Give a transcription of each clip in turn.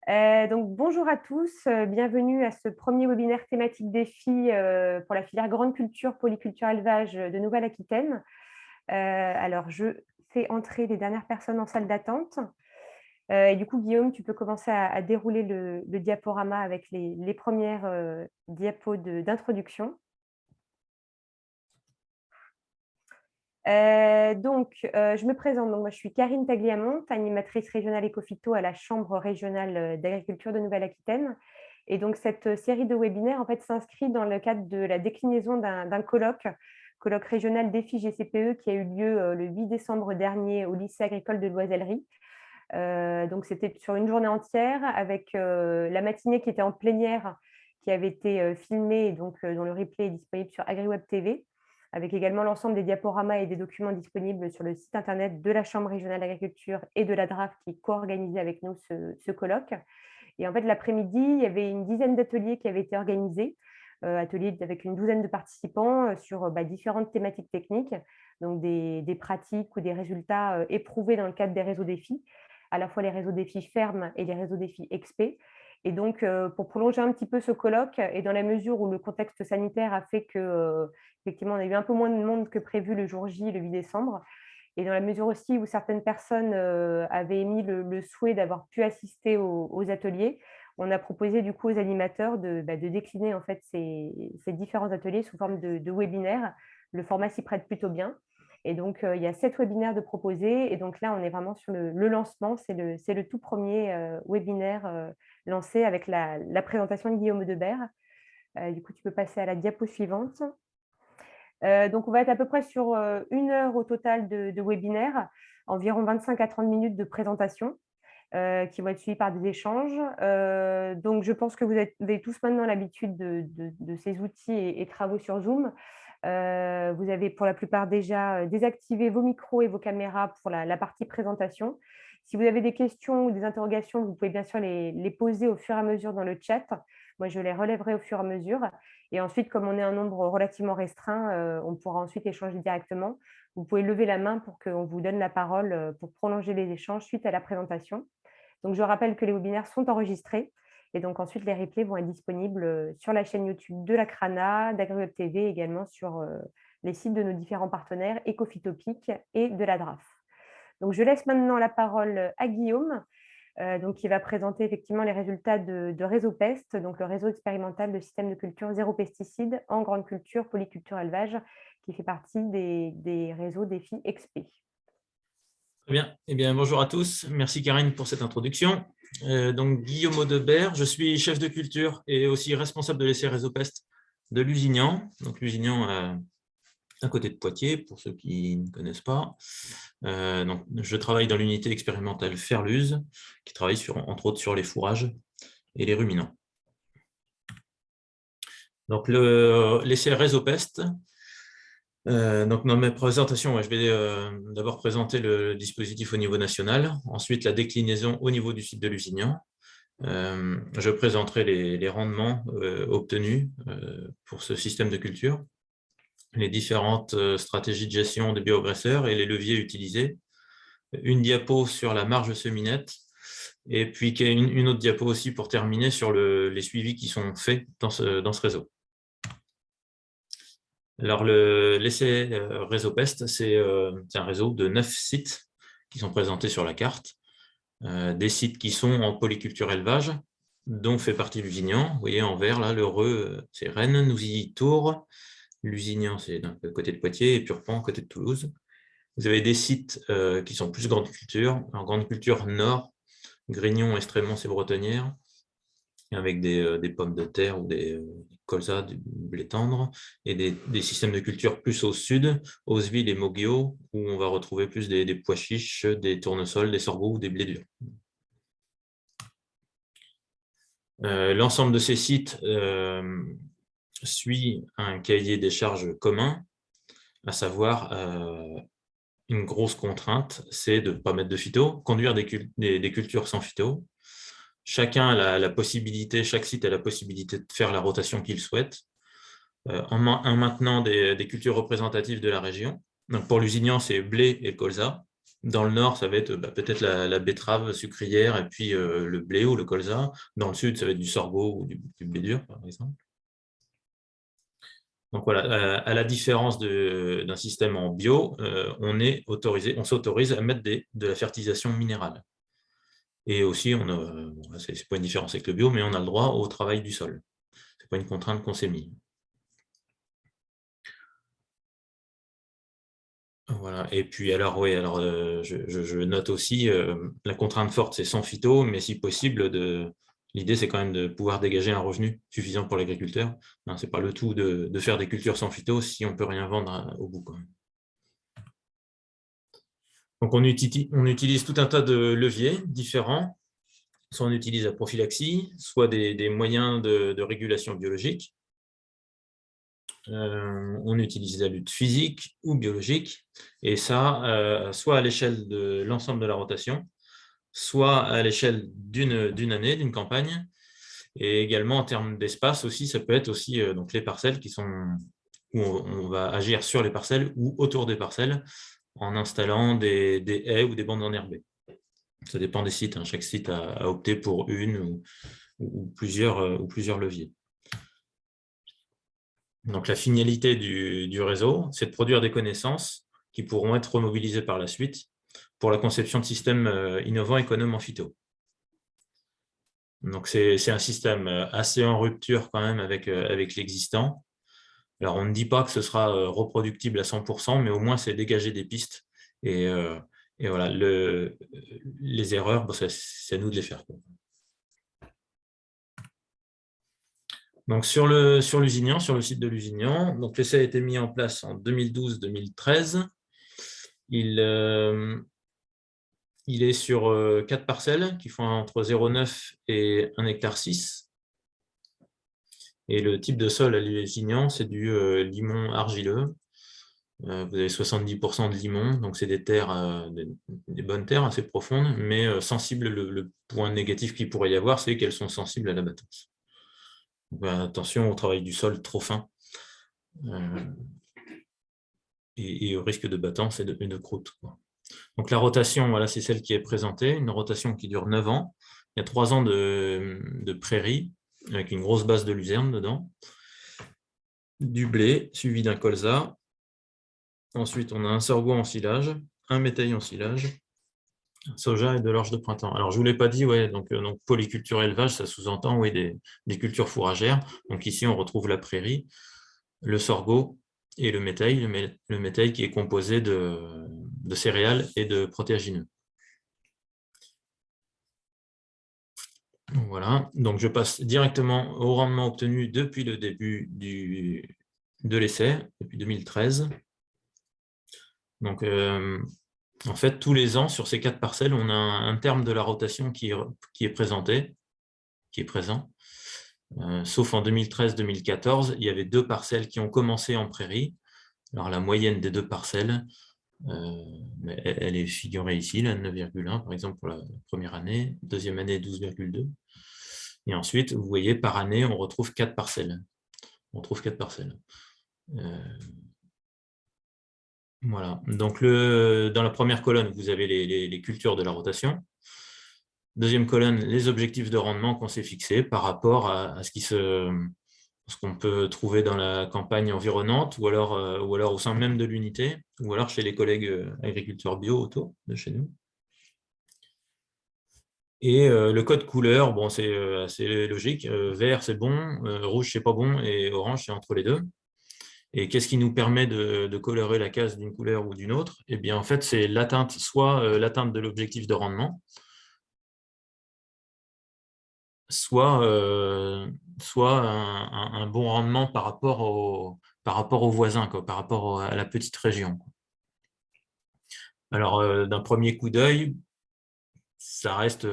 Donc bonjour à tous, bienvenue à ce premier webinaire thématique défi pour la filière grande culture, polyculture élevage de Nouvelle-Aquitaine. Alors je fais entrer les dernières personnes en salle d'attente. Et du coup, Guillaume, tu peux commencer à dérouler le diaporama avec les premières diapos d'introduction. Je me présente. Donc, moi, je suis Karine Tagliamont, animatrice régionale Ecophyto à la Chambre régionale d'agriculture de Nouvelle-Aquitaine. Et donc, cette série de webinaires, en fait, s'inscrit dans le cadre de la déclinaison d'un colloque régional défi GCPE qui a eu lieu le 8 décembre dernier au lycée agricole de Loisellerie. Donc, c'était sur une journée entière avec la matinée qui était en plénière, qui avait été filmée et donc dont le replay est disponible sur AgriWeb TV, avec également l'ensemble des diaporamas et des documents disponibles sur le site internet de la Chambre régionale d'agriculture et de la DRAF qui co-organisait avec nous ce colloque. Et en fait, l'après-midi, il y avait une dizaine d'ateliers qui avaient été organisés, ateliers avec une douzaine de participants sur différentes thématiques techniques, donc des pratiques ou des résultats éprouvés dans le cadre des réseaux défis, à la fois les réseaux défis fermes et les réseaux défis XP. Et donc, pour prolonger un petit peu ce colloque, et dans la mesure où le contexte sanitaire a fait que, effectivement, on a eu un peu moins de monde que prévu le jour J, le 8 décembre, et dans la mesure aussi où certaines personnes avaient émis le souhait d'avoir pu assister aux ateliers, on a proposé du coup aux animateurs de décliner en fait ces différents ateliers sous forme de webinaires. Le format s'y prête plutôt bien. Et donc, il y a 7 webinaires de proposés. Et donc là, on est vraiment sur le lancement. C'est le tout premier webinaire lancé avec la présentation de Guillaume Debert. Du coup, tu peux passer à la diapo suivante. Donc, on va être à peu près sur 1 heure au total de webinaire, environ 25 à 30 minutes de présentation qui vont être suivies par des échanges. Donc, je pense que vous avez tous maintenant l'habitude de ces outils et travaux sur Zoom. Vous avez pour la plupart déjà désactivé vos micros et vos caméras pour la partie présentation. Si vous avez des questions ou des interrogations, vous pouvez bien sûr les poser au fur et à mesure dans le chat. Moi, je les relèverai au fur et à mesure. Et ensuite, comme on est un nombre relativement restreint, on pourra ensuite échanger directement. Vous pouvez lever la main pour qu'on vous donne la parole pour prolonger les échanges suite à la présentation. Donc, je rappelle que les webinaires sont enregistrés et donc ensuite les replays vont être disponibles sur la chaîne YouTube de la CRANA, d'AgriWeb TV, également sur les sites de nos différents partenaires Ecophytopic et de la DRAF. Donc, je laisse maintenant la parole à Guillaume, donc, qui va présenter effectivement les résultats de Réseau Pest, donc le réseau expérimental de système de culture zéro pesticide en grande culture, polyculture élevage, qui fait partie des réseaux défis XP. Très bien. Eh bien, bonjour à tous. Merci Karine pour cette introduction. Donc, Guillaume Audebert, je suis chef de culture et aussi responsable de l'essai Réseau Pest de Lusignan. Donc, Lusignan, à côté de Poitiers, pour ceux qui ne connaissent pas. Donc, je travaille dans l'unité expérimentale Ferluse, qui travaille entre autres sur les fourrages et les ruminants. Donc, l'essai Réseau Pest. Donc, dans mes présentations, je vais d'abord présenter le dispositif au niveau national, ensuite la déclinaison au niveau du site de Lusignan. Je présenterai les rendements obtenus pour ce système de culture, les différentes stratégies de gestion des bioagresseurs et les leviers utilisés, une diapo sur la marge seminette, et puis une autre diapo aussi pour terminer sur les suivis qui sont faits dans ce réseau. Alors, l'essai Réseau Pest, c'est un réseau de 9 sites qui sont présentés sur la carte, des sites qui sont en polyculture élevage, dont fait partie Lusignan. Vous voyez en vert, là, l'Heureux, c'est Rennes, Nousilly, Tours. Lusignan, c'est d'un côté de Poitiers, et Purpan, côté de Toulouse. Vous avez des sites qui sont plus grande culture. En grande culture nord, Grignon, Estremont, c'est Bretonnière, avec des pommes de terre ou des colzas, du blé tendre, et des systèmes de culture plus au sud, Oseville et Moguio, où on va retrouver plus des pois chiches, des tournesols, des sorgho ou des blés durs. L'ensemble de ces sites suit un cahier des charges commun, à savoir une grosse contrainte, c'est de ne pas mettre de phyto, conduire des cultures sans phyto. Chacun a la possibilité, chaque site a la possibilité de faire la rotation qu'il souhaite, en maintenant des cultures représentatives de la région. Donc pour Lusignan, c'est blé et colza, Dans le nord, ça va être peut-être la betterave sucrière et puis le blé ou le colza. Dans le sud, ça va être du sorgho ou du blé dur, par exemple. Donc voilà, à la différence d'un système en bio, on s'autorise à mettre de la fertilisation minérale. Et aussi, c'est pas une différence avec le bio, mais on a le droit au travail du sol. C'est pas une contrainte qu'on s'est mise. Voilà. Et puis alors, oui, alors je note aussi la contrainte forte, c'est sans phyto, mais si possible, l'idée c'est quand même de pouvoir dégager un revenu suffisant pour l'agriculteur. C'est pas le tout de faire des cultures sans phyto si on peut rien vendre au bout, quand même. Donc on utilise tout un tas de leviers différents. Soit on utilise la prophylaxie, soit des moyens de régulation biologique. On utilise la lutte physique ou biologique, et ça, soit à l'échelle de l'ensemble de la rotation, soit à l'échelle d'une année, d'une campagne, et également en termes d'espace aussi, ça peut être aussi donc les parcelles où on va agir sur les parcelles ou autour des parcelles en installant des haies ou des bandes enherbées. Ça dépend des sites, hein. Chaque site a opté pour une ou plusieurs leviers. Donc, la finalité du réseau, c'est de produire des connaissances qui pourront être remobilisées par la suite pour la conception de systèmes innovants économes en phyto. Donc, c'est un système assez en rupture quand même avec l'existant. Alors, on ne dit pas que ce sera reproductible à 100%, mais au moins, c'est dégager des pistes. Et voilà, les erreurs, c'est à nous de les faire. Donc, sur l'Usignan, sur le site de l'Usignan, donc l'essai a été mis en place en 2012-2013. Il est sur 4 parcelles qui font entre 0,9 et 1,6 hectare. Et le type de sol à l'Usignan, c'est du limon argileux. Vous avez 70% de limon, donc c'est des terres, des bonnes terres assez profondes, mais sensibles. Le point négatif qu'il pourrait y avoir, c'est qu'elles sont sensibles à la battance. Attention au travail du sol trop fin et au risque de battance et de croûte. Donc la rotation, voilà, c'est celle qui est présentée, une rotation qui dure 9 ans. Il y a 3 ans de prairie avec une grosse base de luzerne dedans, du blé suivi d'un colza. Ensuite, on a un sorgho en silage, un métail en silage, un soja et de l'orge de printemps. Alors, je ne vous l'ai pas dit, ouais, donc polyculture élevage, ça sous-entend des cultures fourragères. Donc ici, on retrouve la prairie, le sorgho et le métail qui est composé de céréales et de protéagineux. Voilà, donc je passe directement au rendement obtenu depuis le début de l'essai, depuis 2013. Donc, en fait, tous les ans, sur ces 4 parcelles, on a un terme de la rotation qui est présenté, qui est présent. Sauf en 2013-2014, il y avait 2 parcelles qui ont commencé en prairie. Alors, la moyenne des 2 parcelles, elle est figurée ici, la 9,1 par exemple pour la première année, deuxième année 12,2. Et ensuite, vous voyez, par année, on retrouve 4 parcelles. On trouve 4 parcelles. Voilà. Donc, dans la première colonne, vous avez les cultures de la rotation. Deuxième colonne, les objectifs de rendement qu'on s'est fixés par rapport à ce qu'on peut trouver dans la campagne environnante ou alors au sein même de l'unité ou alors chez les collègues agriculteurs bio autour de chez nous. Et le code couleur, bon, c'est assez logique. Vert, c'est bon, rouge, c'est pas bon, et orange, c'est entre les deux. Et qu'est-ce qui nous permet de colorer la case d'une couleur ou d'une autre? Eh bien, en fait, c'est l'atteinte, soit l'atteinte de l'objectif de rendement, soit un bon rendement par rapport aux voisins, quoi, par rapport à la petite région. Alors, d'un premier coup d'œil, ça reste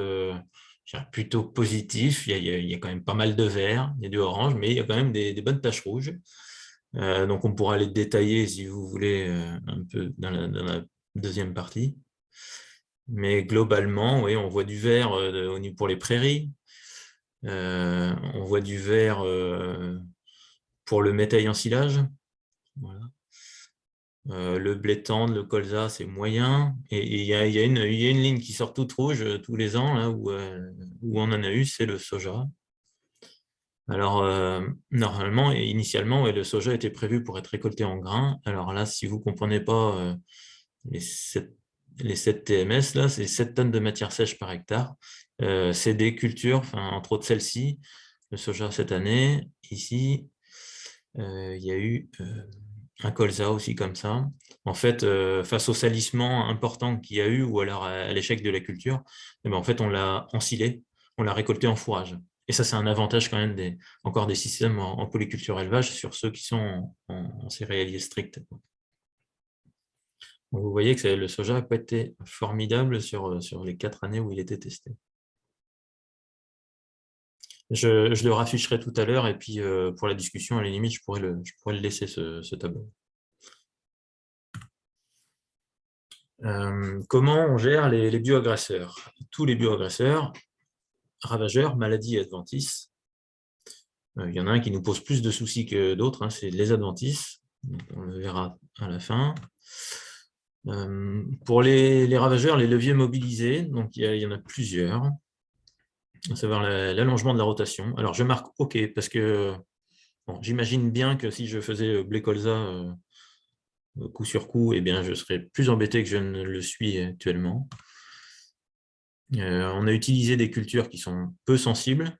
plutôt positif. Il y a quand même pas mal de vert, il y a du orange, mais il y a quand même des bonnes taches rouges. Donc, on pourra les détailler si vous voulez un peu dans la deuxième partie. Mais globalement, oui, on voit du vert pour les prairies. On voit du vert pour le métail en silage. Voilà. Le blé tendre, le colza, c'est moyen. Et il y a une ligne qui sort toute rouge tous les ans, là, où on en a eu, c'est le soja. Alors, normalement, et initialement, ouais, le soja était prévu pour être récolté en grains. Alors là, si vous ne comprenez pas les 7 TMS, là, c'est 7 tonnes de matière sèche par hectare. C'est des cultures, entre autres celle-ci, le soja cette année. Ici, il y a eu un colza aussi comme ça. En fait, face au salissement important qu'il y a eu, ou alors à l'échec de la culture, eh ben, en fait, on l'a ensilé, on l'a récolté en fourrage. Et ça, c'est un avantage quand même encore des systèmes en polyculture élevage sur ceux qui sont en céréalier strict. Donc, vous voyez que le soja n'a pas été formidable sur les 4 années où il était testé. Je le rafficherai tout à l'heure et puis pour la discussion, à la limite, je pourrais le laisser ce tableau. Comment on gère les bioagresseurs? Tous les bioagresseurs, ravageurs, maladies et adventices. Il y en a un qui nous pose plus de soucis que d'autres, hein, c'est les adventices. Donc, on le verra à la fin. Pour les ravageurs, les leviers mobilisés, donc il y en a plusieurs. À savoir l'allongement de la rotation. Alors, je marque OK parce que bon, j'imagine bien que si je faisais blé colza coup sur coup, eh bien, je serais plus embêté que je ne le suis actuellement. On a utilisé des cultures qui sont peu sensibles.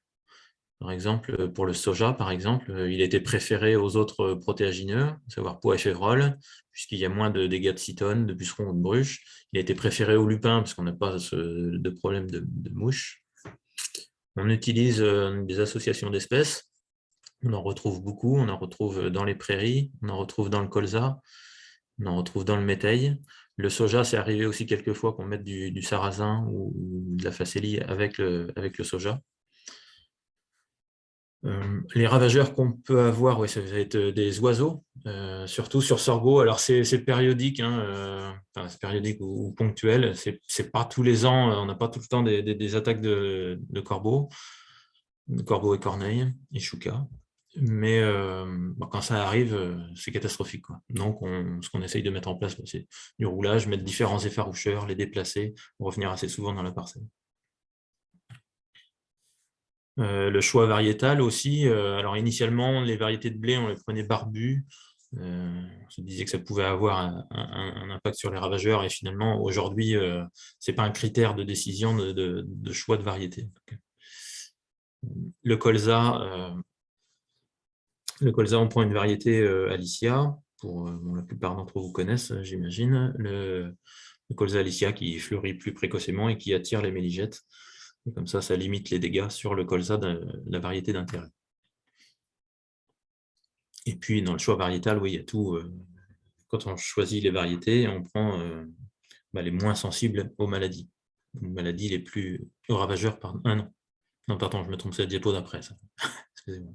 Par exemple, pour le soja, par exemple, il était préféré aux autres protéagineux, à savoir pois et févrole, puisqu'il y a moins de dégâts de cytone, de pucerons ou de bruches. Il a été préféré au lupin, parce qu'on n'a pas de problème de mouches. On utilise des associations d'espèces. On en retrouve beaucoup. On en retrouve dans les prairies, on en retrouve dans le colza, on en retrouve dans le métail. Le soja, c'est arrivé aussi quelquefois qu'on mette du sarrasin ou de la facélie avec le soja. Les ravageurs qu'on peut avoir, ouais, ça va être des oiseaux, surtout sur sorgho. Alors c'est périodique, hein, c'est périodique ou ponctuel. C'est pas tous les ans, on n'a pas tout le temps des attaques de corbeaux et corneilles et choucas. Mais quand ça arrive, c'est catastrophique, quoi. Donc ce qu'on essaye de mettre en place, c'est du roulage, mettre différents effaroucheurs, les déplacer, revenir assez souvent dans la parcelle. Le choix variétal aussi. Alors initialement, les variétés de blé, on les prenait barbues. On se disait que ça pouvait avoir un impact sur les ravageurs et finalement, aujourd'hui, ce n'est pas un critère de décision de choix de variété. Le colza, on prend une variété Alicia, la plupart d'entre vous connaissent, j'imagine, le colza Alicia qui fleurit plus précocement et qui attire les méligettes. Et comme ça limite les dégâts sur le colza de la variété d'intérêt. Et puis, dans le choix variétal, oui, il y a tout. Quand on choisit les variétés, on prend les moins sensibles aux maladies. Aux maladies les plus... aux ravageurs, pardon. Ah non. Non, pardon, je me trompe, c'est la diapo d'après, ça. Excusez-moi.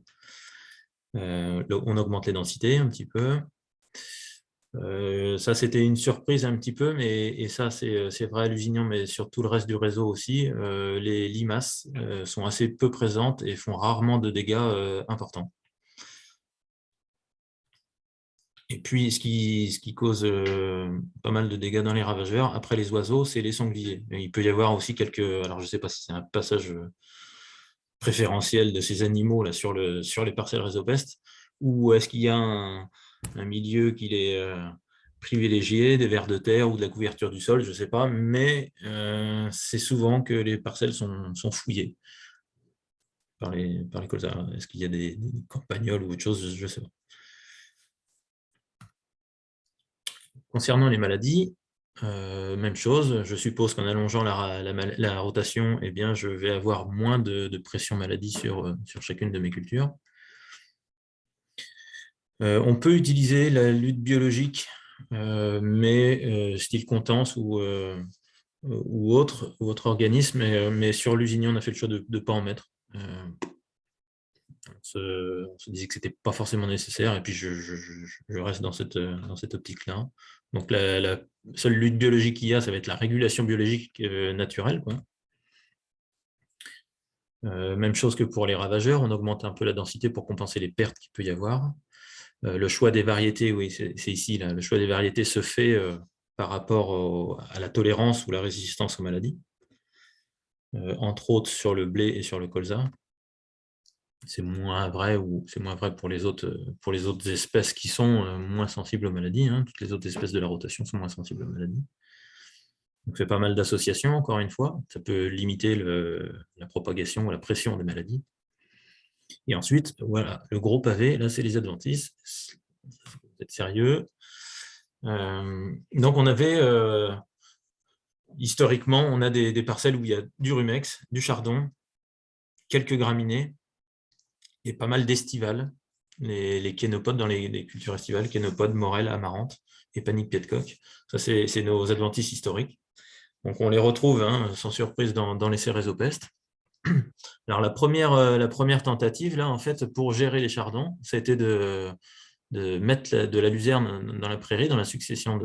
On augmente les densités un petit peu. Ça, c'était une surprise un petit peu, et ça, c'est vrai à Lusignan, mais sur tout le reste du réseau aussi. Les limaces sont assez peu présentes et font rarement de dégâts importants. Et puis, ce qui cause pas mal de dégâts dans les ravageurs, après les oiseaux, c'est les sangliers. Et il peut y avoir aussi quelques... Alors, je ne sais pas si c'est un passage préférentiel de ces animaux là, sur les parcelles rhizopestes, ou est-ce qu'il y a un milieu qui est privilégié, des vers de terre ou de la couverture du sol, je ne sais pas, mais c'est souvent que les parcelles sont fouillées par les colzas. Est-ce qu'il y a des campagnols ou autre chose, je ne sais pas. Concernant les maladies, même chose, je suppose qu'en allongeant la rotation, eh bien, je vais avoir moins de pression maladie sur chacune de mes cultures. On peut utiliser la lutte biologique, mais style Contense ou autre organisme, mais sur Lusignan, on a fait le choix de ne pas en mettre. On se disait que ce n'était pas forcément nécessaire, et puis je reste dans cette optique-là. Donc la seule lutte biologique qu'il y a, ça va être la régulation biologique naturelle, quoi. Même chose que pour les ravageurs, on augmente un peu la densité pour compenser les pertes qu'il peut y avoir. Le choix des variétés, oui, c'est ici, là. Le choix des variétés se fait par rapport à la tolérance ou la résistance aux maladies, entre autres sur le blé et sur le colza. C'est moins vrai pour les autres espèces qui sont moins sensibles aux maladies, hein. Toutes les autres espèces de la rotation sont moins sensibles aux maladies. On fait pas mal d'associations, encore une fois. Ça peut limiter la propagation ou la pression des maladies. Et ensuite, voilà, le gros pavé, là, c'est les adventices. Vous êtes sérieux. Donc, on avait, historiquement, on a des parcelles où il y a du rumex, du chardon, quelques graminées et pas mal d'estivales. Les kénopodes dans les cultures estivales, kénopodes, morel, amarante et panique pied de coq. Ça, c'est nos adventices historiques. Donc, on les retrouve, hein, sans surprise dans les cérésopestes. Alors, la première tentative, là, en fait, pour gérer les chardons, ça a été de mettre de la luzerne dans la prairie, dans la succession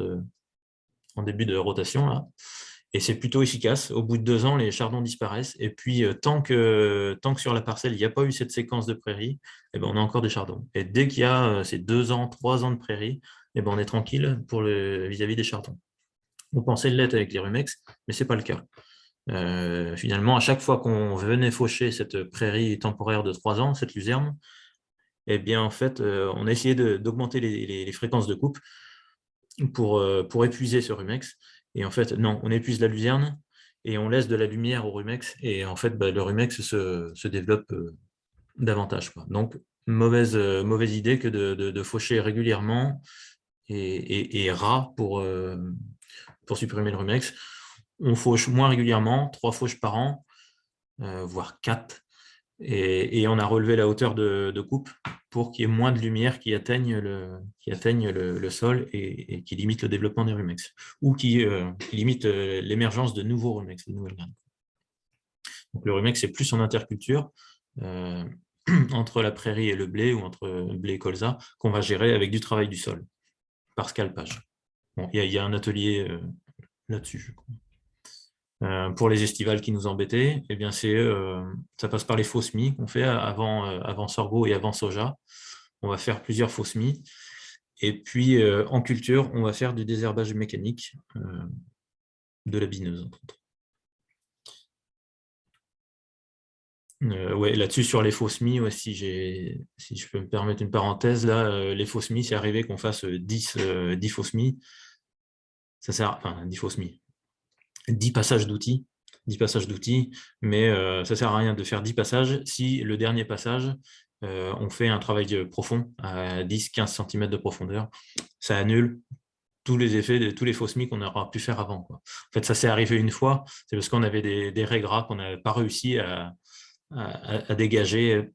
en début de rotation, là. Et c'est plutôt efficace. Au bout de 2 ans, les chardons disparaissent. Et puis, tant que sur la parcelle, il n'y a pas eu cette séquence de prairie, eh ben, on a encore des chardons. Et dès qu'il y a ces 2 ans, 3 ans de prairie, eh ben, on est tranquille vis-à-vis des chardons. On pensait l'être avec les rumex, mais ce n'est pas le cas. Finalement, à chaque fois qu'on venait faucher cette prairie temporaire de 3 ans, cette luzerne, eh bien, en fait, on a essayé d'augmenter les fréquences de coupe pour épuiser ce rumex. Et en fait, non, on épuise la luzerne et on laisse de la lumière au rumex. Et en fait, le rumex se développe davantage, quoi. Donc, mauvaise idée que de faucher régulièrement et ras pour supprimer le rumex. On fauche moins régulièrement, 3 fauches par an, voire 4. Et on a relevé la hauteur de coupe pour qu'il y ait moins de lumière qui atteigne le sol et qui limite le développement des rumex, ou qui limite l'émergence de nouveaux rumex, de nouvelles graines. Donc le rumex, c'est plus en interculture, entre la prairie et le blé, ou entre blé et colza, qu'on va gérer avec du travail du sol, par scalpage. Bon, il y a un atelier là-dessus, je crois. Pour les estivales qui nous embêtaient, eh bien ça passe par les faux semis qu'on fait avant sorgho et avant soja. On va faire plusieurs faux semis. Et puis, en culture, on va faire du désherbage mécanique de la bineuse, entre autres. Ouais, là-dessus, sur les faux semis, ouais, si je peux me permettre une parenthèse, là, les faux semis, c'est arrivé qu'on fasse 10 faux semis. Ça sert, enfin, 10 faux semis. 10 passages d'outils, mais ça ne sert à rien de faire 10 passages si le dernier passage, on fait un travail profond à 10-15 cm de profondeur. Ça annule tous les effets de tous les faux semis qu'on aura pu faire avant, quoi. En fait, ça s'est arrivé une fois, c'est parce qu'on avait des raies gras qu'on n'avait pas réussi à dégager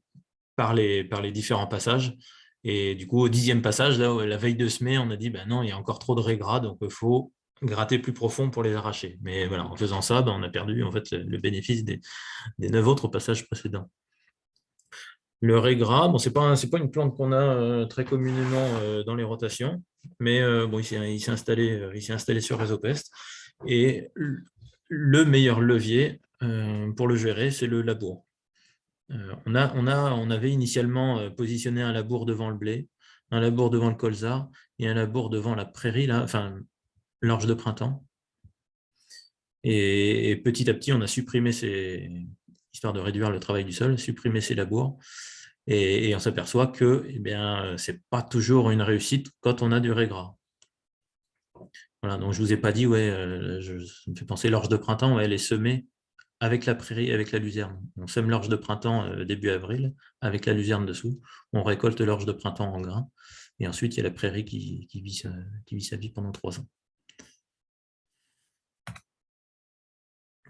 par les différents passages. Et du coup, au 10e passage, là, la veille de semer, on a dit ben non, il y a encore trop de raies gras, donc il faut gratter plus profond pour les arracher. Mais voilà, en faisant ça, on a perdu en fait le bénéfice des 9 autres passages précédents. Le raie gras, bon, c'est pas une plante qu'on a très communément dans les rotations, mais bon, il s'est installé sur Rhizopeste. Et le meilleur levier pour le gérer, c'est le labour. On avait initialement positionné un labour devant le blé, un labour devant le colza et un labour devant la prairie, là, enfin, l'orge de printemps. Et petit à petit, on a supprimé histoire de réduire le travail du sol, supprimé ces labours. Et on s'aperçoit que ce n'est pas toujours une réussite quand on a du raie gras. Voilà, donc je ne vous ai pas dit, ouais, ça me fait penser l'orge de printemps, ouais, elle est semée avec la prairie, avec la luzerne. On sème l'orge de printemps début avril, avec la luzerne dessous. On récolte l'orge de printemps en grains. Et ensuite, il y a la prairie qui vit sa vie pendant 3 ans.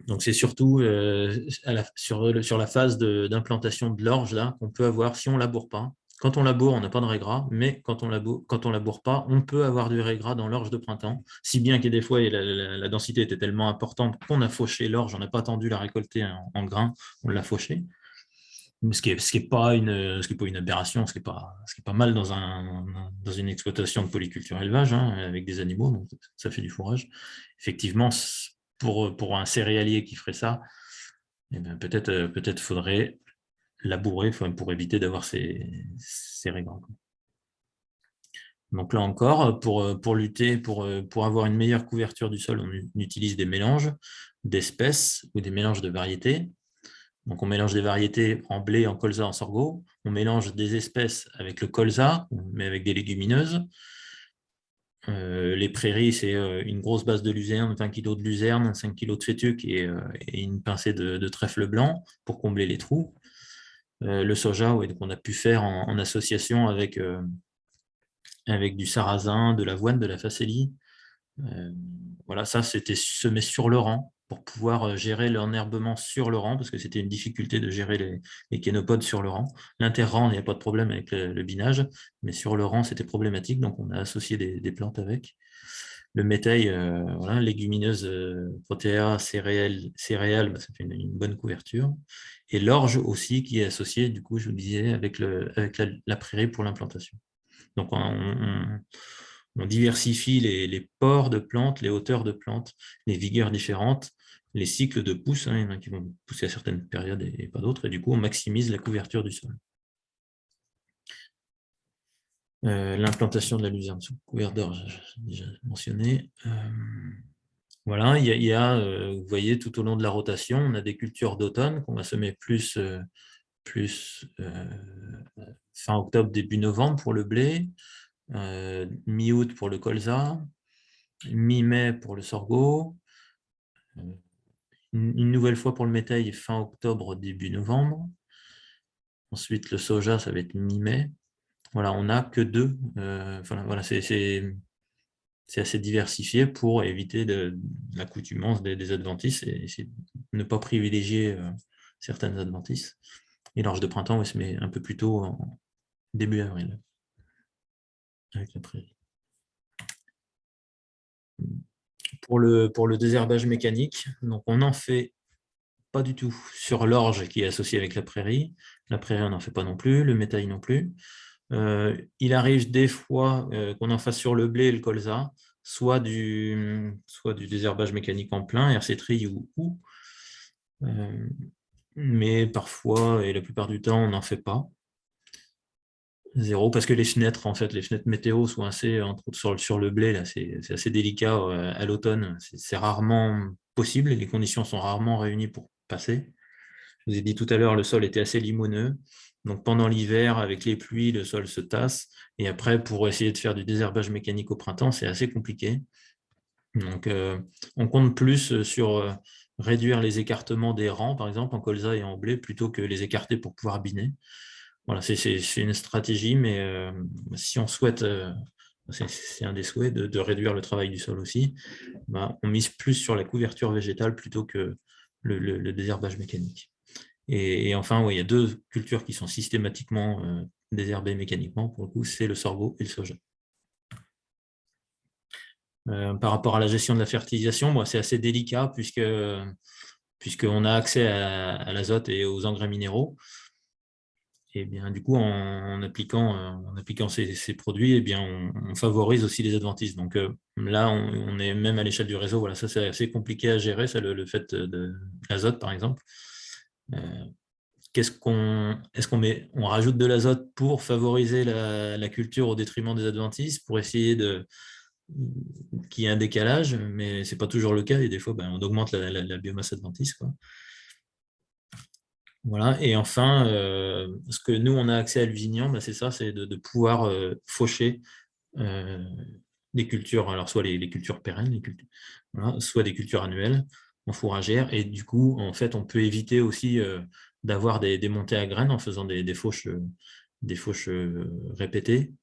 Donc, c'est surtout sur la phase d'implantation de l'orge là qu'on peut avoir, si on ne laboure pas. Quand on laboure, on n'a pas de raie gras, mais quand on laboure pas, on peut avoir du raie gras dans l'orge de printemps, si bien que des fois, la densité était tellement importante qu'on a fauché l'orge, on n'a pas attendu la récolter en grains, on l'a fauché. Ce qui est pas une aberration, ce qui est pas mal dans une exploitation de polyculture élevage, hein, avec des animaux, donc ça fait du fourrage. Effectivement, pour un céréalier qui ferait ça, peut-être faudrait labourer pour éviter d'avoir ces raies gras. Donc là encore, pour lutter, pour avoir une meilleure couverture du sol, on utilise des mélanges d'espèces ou des mélanges de variétés. Donc on mélange des variétés en blé, en colza, en sorgho. On mélange des espèces avec le colza, mais avec des légumineuses. Les prairies, c'est une grosse base de luzerne, 20 kg de luzerne, 5 kg de fétuque et une pincée de trèfle blanc pour combler les trous. Le soja, ouais, donc on a pu faire en association avec du sarrasin, de l'avoine, de la facélie. Voilà, ça, c'était semé sur le rang pour pouvoir gérer l'enherbement sur le rang, parce que c'était une difficulté de gérer les kénopodes sur le rang. L'inter-rang, il n'y a pas de problème avec le binage, mais sur le rang, c'était problématique, donc on a associé des plantes avec. Le métail, voilà, légumineuse, protéa, céréales, bah, ça fait une bonne couverture. Et l'orge aussi, qui est associé, du coup, je vous disais, avec la prairie pour l'implantation. Donc, on diversifie les ports de plantes, les hauteurs de plantes, les vigueurs différentes, les cycles de pousse. Il y en a qui vont pousser à certaines périodes et pas d'autres. Et du coup, on maximise la couverture du sol. L'implantation de la luzerne sous couvert d'orge, j'ai déjà mentionné. Voilà, vous voyez, tout au long de la rotation, on a des cultures d'automne qu'on va semer plus fin octobre, début novembre pour le blé, mi-août pour le colza, mi-mai pour le sorgho, une nouvelle fois pour le métail fin octobre, début novembre. Ensuite, le soja, ça va être mi-mai. Voilà, on n'a que deux. Voilà, c'est assez diversifié pour éviter l'accoutumance des adventices et ne pas privilégier certaines adventices. Et l'orge de printemps, on se met un peu plus tôt, en début avril, avec la prairie. Pour le désherbage mécanique, donc on n'en fait pas du tout sur l'orge qui est associée avec la prairie. La prairie, on n'en fait pas non plus, le métail non plus. Il arrive des fois qu'on en fasse sur le blé et le colza, soit du désherbage mécanique en plein, RC-tri ou. Mais parfois, et la plupart du temps, on n'en fait pas. Zéro, parce que les fenêtres météo sont assez, entre autres sur le blé, là, c'est assez délicat à l'automne. C'est rarement possible, les conditions sont rarement réunies pour passer. Je vous ai dit tout à l'heure, le sol était assez limoneux. Donc pendant l'hiver, avec les pluies, le sol se tasse. Et après, pour essayer de faire du désherbage mécanique au printemps, c'est assez compliqué. Donc on compte plus sur réduire les écartements des rangs, par exemple, en colza et en blé, plutôt que les écarter pour pouvoir biner. Voilà, c'est une stratégie, mais si on souhaite, c'est un des souhaits de réduire le travail du sol aussi, bah, on mise plus sur la couverture végétale plutôt que le désherbage mécanique. Et enfin, ouais, il y a deux cultures qui sont systématiquement désherbées mécaniquement, pour le coup, c'est le sorgho et le soja. Par rapport à la gestion de la fertilisation, moi, c'est assez délicat puisqu'on a accès à l'azote et aux engrais minéraux. Et bien, du coup, en appliquant ces produits, eh bien, on favorise aussi les adventices. Donc là, on est même à l'échelle du réseau. Voilà, ça, c'est assez compliqué à gérer, ça, le fait de l'azote, par exemple. Est-ce qu'on rajoute de l'azote pour favoriser la culture au détriment des adventices, pour essayer qu'il y ait un décalage, mais ce n'est pas toujours le cas, et des fois, ben, on augmente la biomasse adventice, quoi. Voilà. Et enfin, ce que nous, on a accès à Lusignan, ben, c'est ça, c'est de pouvoir faucher des cultures, alors soit les cultures pérennes, voilà, soit des cultures annuelles en fourragère, et du coup, en fait, on peut éviter aussi d'avoir des montées à graines en faisant des fauches répétées.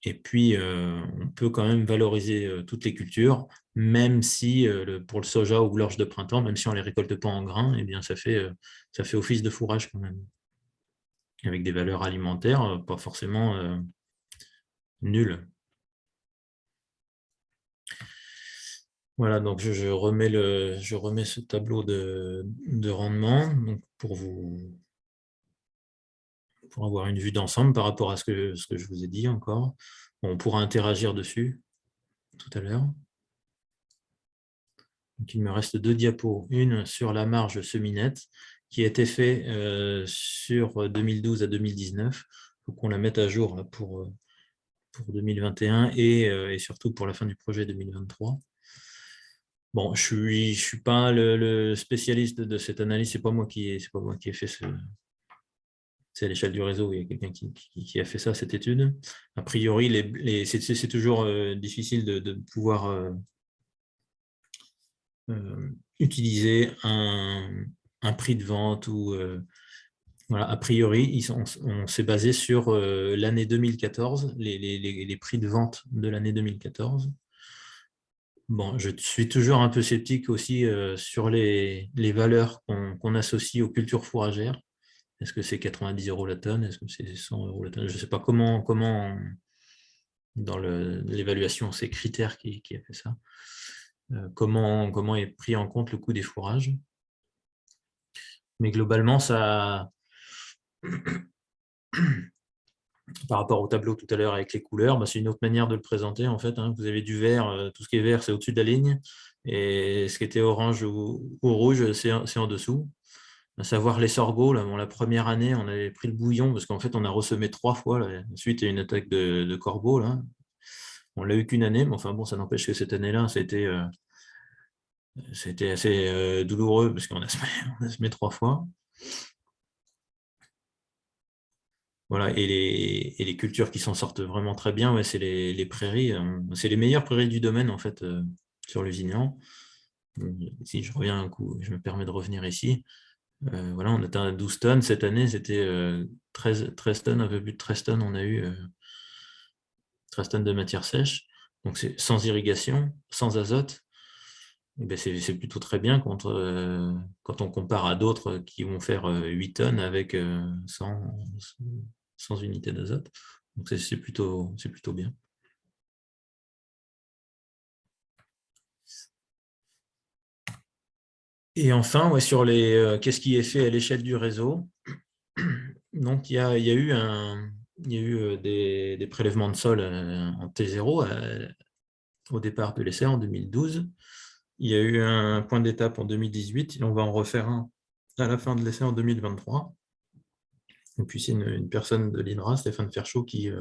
Et puis, on peut quand même valoriser toutes les cultures, même si pour le soja ou l'orge de printemps, même si on ne les récolte pas en grains, eh bien, ça fait office de fourrage quand même, avec des valeurs alimentaires pas forcément nulles. Voilà, donc je remets ce tableau de rendement donc pour avoir une vue d'ensemble par rapport à ce que je vous ai dit encore. Bon, on pourra interagir dessus tout à l'heure. Donc, il me reste deux diapos, une sur la marge semi-nette qui a été faite sur 2012 à 2019. Il faut qu'on la mette à jour là, pour 2021 et surtout pour la fin du projet 2023. Bon, je suis pas le spécialiste de cette analyse, c'est pas moi qui ai fait c'est à l'échelle du réseau, il y a quelqu'un qui a fait ça, cette étude. A priori, c'est toujours difficile de pouvoir utiliser un prix de vente ou voilà, a priori, on s'est basé sur l'année 2014, les prix de vente de l'année 2014. Bon, je suis toujours un peu sceptique aussi sur les valeurs qu'on associe aux cultures fourragères. Est-ce que c'est 90 € la tonne? Est-ce que c'est 100 € la tonne? Je ne sais pas comment dans l'évaluation, ces critères qui a fait ça, comment est pris en compte le coût des fourrages. Mais globalement, ça, par rapport au tableau tout à l'heure avec les couleurs, bah, c'est une autre manière de le présenter en fait. Vous avez du vert, tout ce qui est vert, c'est au-dessus de la ligne, et ce qui était orange ou rouge, c'est en dessous. À savoir les sorgho, là, bon, la première année, on avait pris le bouillon parce qu'en fait, on a ressemé 3 fois là, suite à une attaque de corbeaux. Là. On l'a eu qu'une année, mais enfin bon, ça n'empêche que cette année-là, c'était assez douloureux parce qu'on a semé 3 fois. Voilà, et les cultures qui s'en sortent vraiment très bien, ouais, c'est les prairies. C'est les meilleures prairies du domaine, en fait, sur Lusignan. Si je reviens un coup, je me permets de revenir ici. Voilà, on atteint 12 tonnes. Cette année, c'était 13 tonnes, un peu plus de 13 tonnes. On a eu 13 tonnes de matière sèche. Donc, c'est sans irrigation, sans azote. Eh ben, c'est plutôt très bien quand on compare à d'autres qui vont faire 8 tonnes avec 100 unités d'azote. Donc, c'est plutôt bien. Et enfin, ouais, sur qu'est-ce qui est fait à l'échelle du réseau. Donc, il y a eu des prélèvements de sol en T0 au départ de l'essai en 2012. Il y a eu un point d'étape en 2018 et on va en refaire un à la fin de l'essai en 2023. Et puis, c'est une personne de l'INRA, Stéphane Ferchaud, qui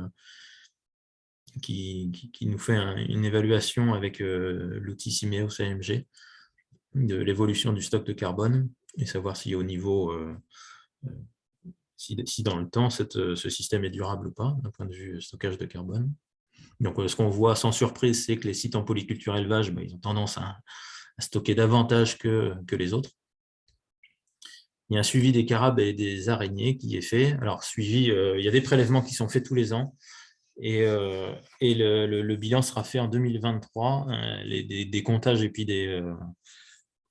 nous fait une évaluation avec l'outil Simeo CMG de l'évolution du stock de carbone et savoir si au niveau, si dans le temps, ce système est durable ou pas, d'un point de vue stockage de carbone. Donc, ce qu'on voit sans surprise, c'est que les sites en polyculture élevage, ils ont tendance à stocker davantage que les autres. Il y a un suivi des carabes et des araignées qui est fait. Alors, suivi, il y a des prélèvements qui sont faits tous les ans. Et le bilan sera fait en 2023, des comptages et puis